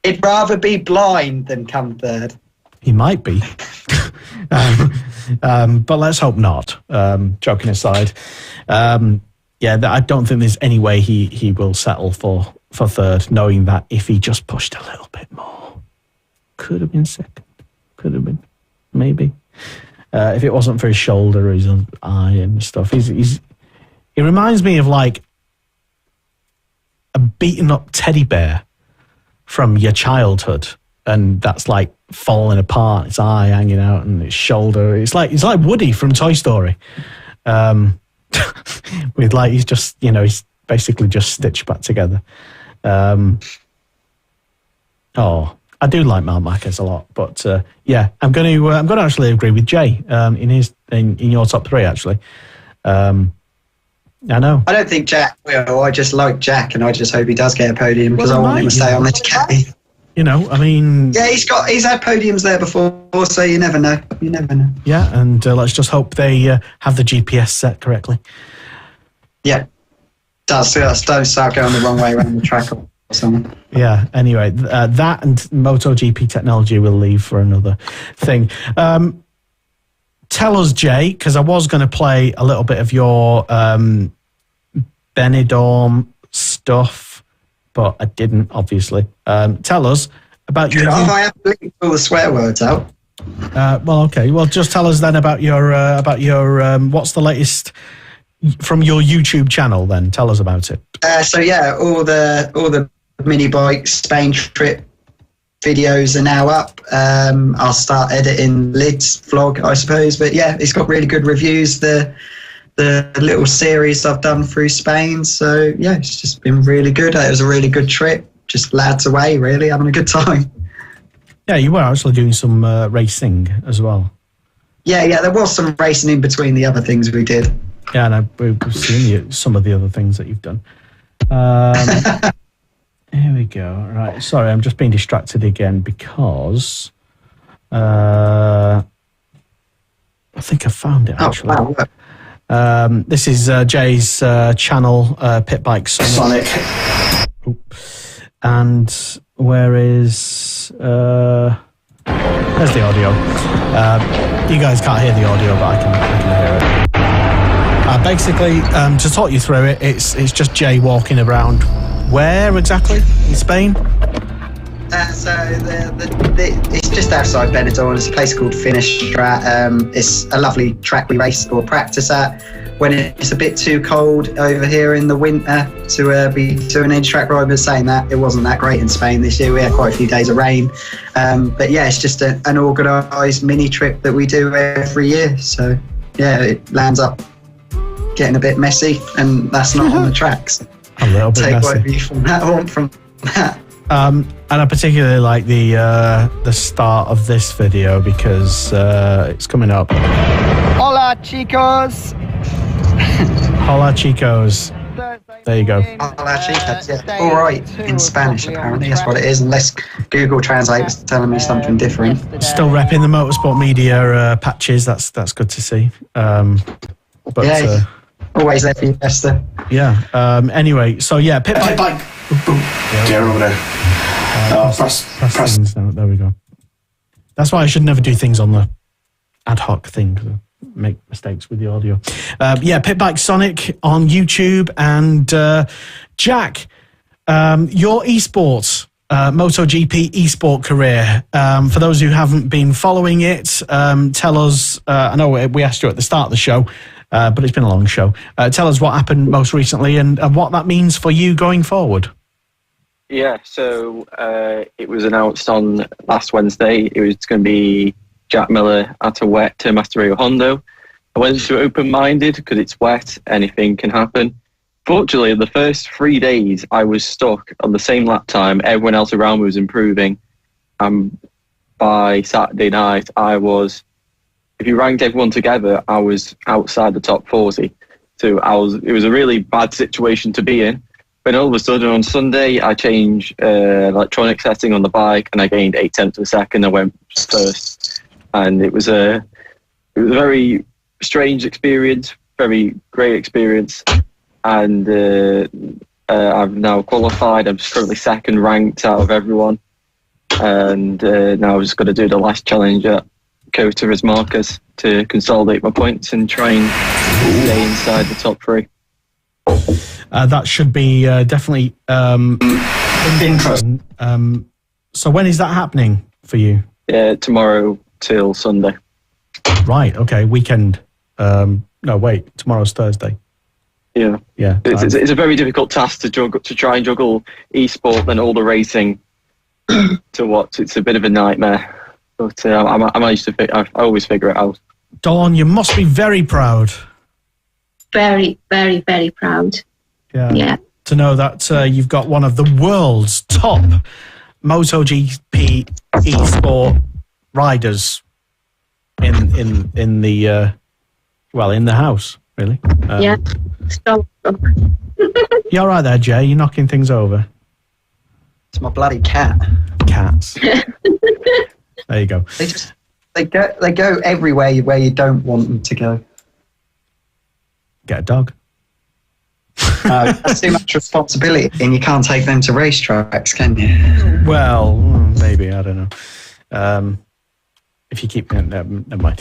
He'd rather be blind than come third. He might be. But let's hope not. Joking aside. I don't think there's any way he will settle for third, knowing that if he just pushed a little bit more, could have been second. Could have been. Maybe. If it wasn't for his shoulder or his eye and stuff. He reminds me of like a beaten up teddy bear from your childhood. And that's like falling apart, its eye hanging out and its shoulder. It's like Woody from Toy Story. With like, he's basically just stitched back together. I do like Marc Marquez a lot, but I'm going to actually agree with Jay in your top three. Actually, I know. I don't think Jack will. I just like Jack, and I just hope he does get a podium because I want him to stay on the Ducati. You know, I mean... Yeah, he's had podiums there before, so you never know. You never know. Yeah, and let's just hope they have the GPS set correctly. Yeah. Don't start going the wrong way around the track or something. Yeah, anyway, that and MotoGP technology we'll leave for another thing. Tell us, Jay, because I was going to play a little bit of your Benidorm stuff, but I didn't, obviously. Tell us about your... I have to leave all the swear words out. Well, okay. Well, just tell us then about your what's the latest from your YouTube channel then? Tell us about it. All the mini bike Spain trip videos are now up. I'll start editing Lid's vlog, I suppose. But yeah, it's got really good reviews. The little series I've done through Spain. So yeah, it's just been really good. It was a really good trip. Just lads away, really, having a good time. Yeah, you were actually doing some racing as well. Yeah, there was some racing in between the other things we did. Yeah, and we've seen some of the other things that you've done. Here we go. Right, sorry, I'm just being distracted again because I think I found it actually. Oh, wow. This is Jay's channel, Pit Bike Sonic. And where is... there's the audio. You guys can't hear the audio, but I can hear it. Basically, to talk you through it, it's just Jay walking around. Where exactly? In Spain? It's just outside Benidorm. It's a place called Finistrat. It's a lovely track we race or practice at when it's a bit too cold over here in the winter to be doing any track ride. But saying that, it wasn't that great in Spain this year. We had quite a few days of rain. But yeah, it's just an organised mini trip that we do every year. So yeah, it lands up getting a bit messy, and that's not on the tracks. A little bit Take messy. whatever you from that on from that. And I particularly like the start of this video because it's coming up. Hola, chicos. Hola, chicos. There you go. Hola, chicos. Yeah. All right, in Spanish apparently that's what it is, unless Google Translate was telling me something different. Still repping the Motorsport Media patches. That's good to see. But yeah, always there for you, Esther. yeah. Anyway, so yeah, Pit Bike. Get over there. Press. Things down. There we go. That's why I should never do things on the ad hoc thing. 'Cause I make mistakes with the audio. Yeah, Pit Bike Sonic on YouTube. And Jack, your esports, MotoGP esport career, for those who haven't been following it, tell us, I know we asked you at the start of the show, but it's been a long show. Tell us what happened most recently and what that means for you going forward. Yeah, so it was announced on last Wednesday. It was going to be Jack Miller at a wet to Masterio Hondo. I went into it open-minded because it's wet, anything can happen. Fortunately, the first 3 days I was stuck on the same lap time. Everyone else around me was improving. By Saturday night, if you ranked everyone together, I was outside the top 40. So it was a really bad situation to be in. But all of a sudden on Sunday, I changed electronic setting on the bike and I gained 0.8 of a second. I went first. And it was a very strange experience, very great experience. And I've now qualified. I'm currently second ranked out of everyone. And now I've just got to do the last challenge at Cota as Marquez to consolidate my points and try and stay inside the top 3. That should be definitely interesting. So when is that happening for you? Tomorrow till Sunday. Right, okay, weekend. No, wait, tomorrow's Thursday. Yeah. It's a very difficult task to try and juggle esport and all the racing to watch. It's a bit of a nightmare. But I managed to I always figure it out. Dawn, you must be very proud. Very, very, very proud. Yeah. To know that you've got one of the world's top MotoGP esport riders in the house, really. Yeah. Stop. You all right there, Jay? You're knocking things over. It's my bloody cat. Cats. There you go. They go everywhere where you don't want them to go. Get a dog. That's too much responsibility, and you can't take them to racetracks, can you? Well, maybe, I don't know. If you keep it, never mind.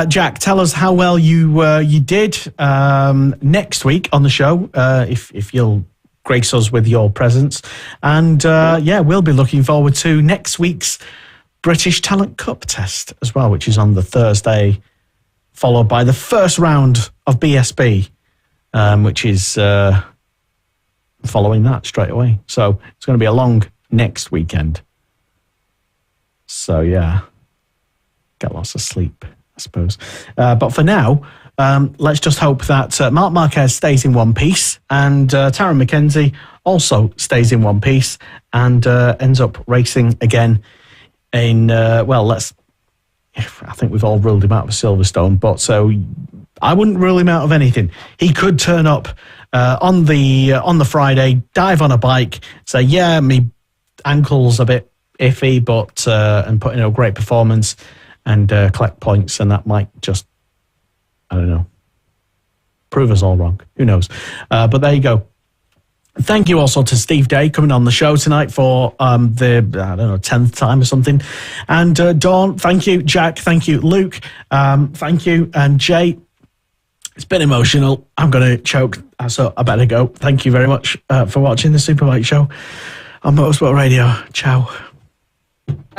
Jack, tell us how well you did next week on the show, if you'll grace us with your presence. And we'll be looking forward to next week's British Talent Cup test as well, which is on the Thursday, followed by the first round of BSB, which is following that straight away. So it's going to be a long next weekend. So, yeah, get lots of sleep, I suppose. But for now, let's just hope that Marc Marquez stays in one piece and Taron McKenzie also stays in one piece and ends up racing again in, I think we've all ruled him out of Silverstone, but so I wouldn't rule him out of anything. He could turn up on the Friday, dive on a bike, say, yeah, my ankle's a bit iffy, but and put in a great performance and collect points, and that might just, I don't know, prove us all wrong. Who knows? But there you go. Thank you also to Steve Day coming on the show tonight for the, 10th time or something. And Dawn, thank you. Jack, thank you. Luke, thank you. And Jay, it's been emotional. I'm going to choke, so I better go. Thank you very much for watching the Superbike show on Motorsport Radio. Ciao.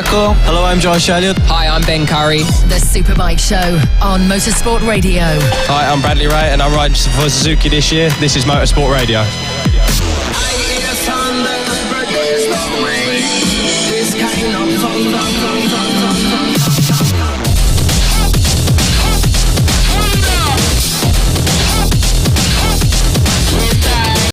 Hello, I'm Josh Elliott. Hi, I'm Ben Curry. The Superbike Show on Motorsport Radio. Hi, I'm Bradley Ray, and I'm riding for Suzuki this year. This is Motorsport Radio.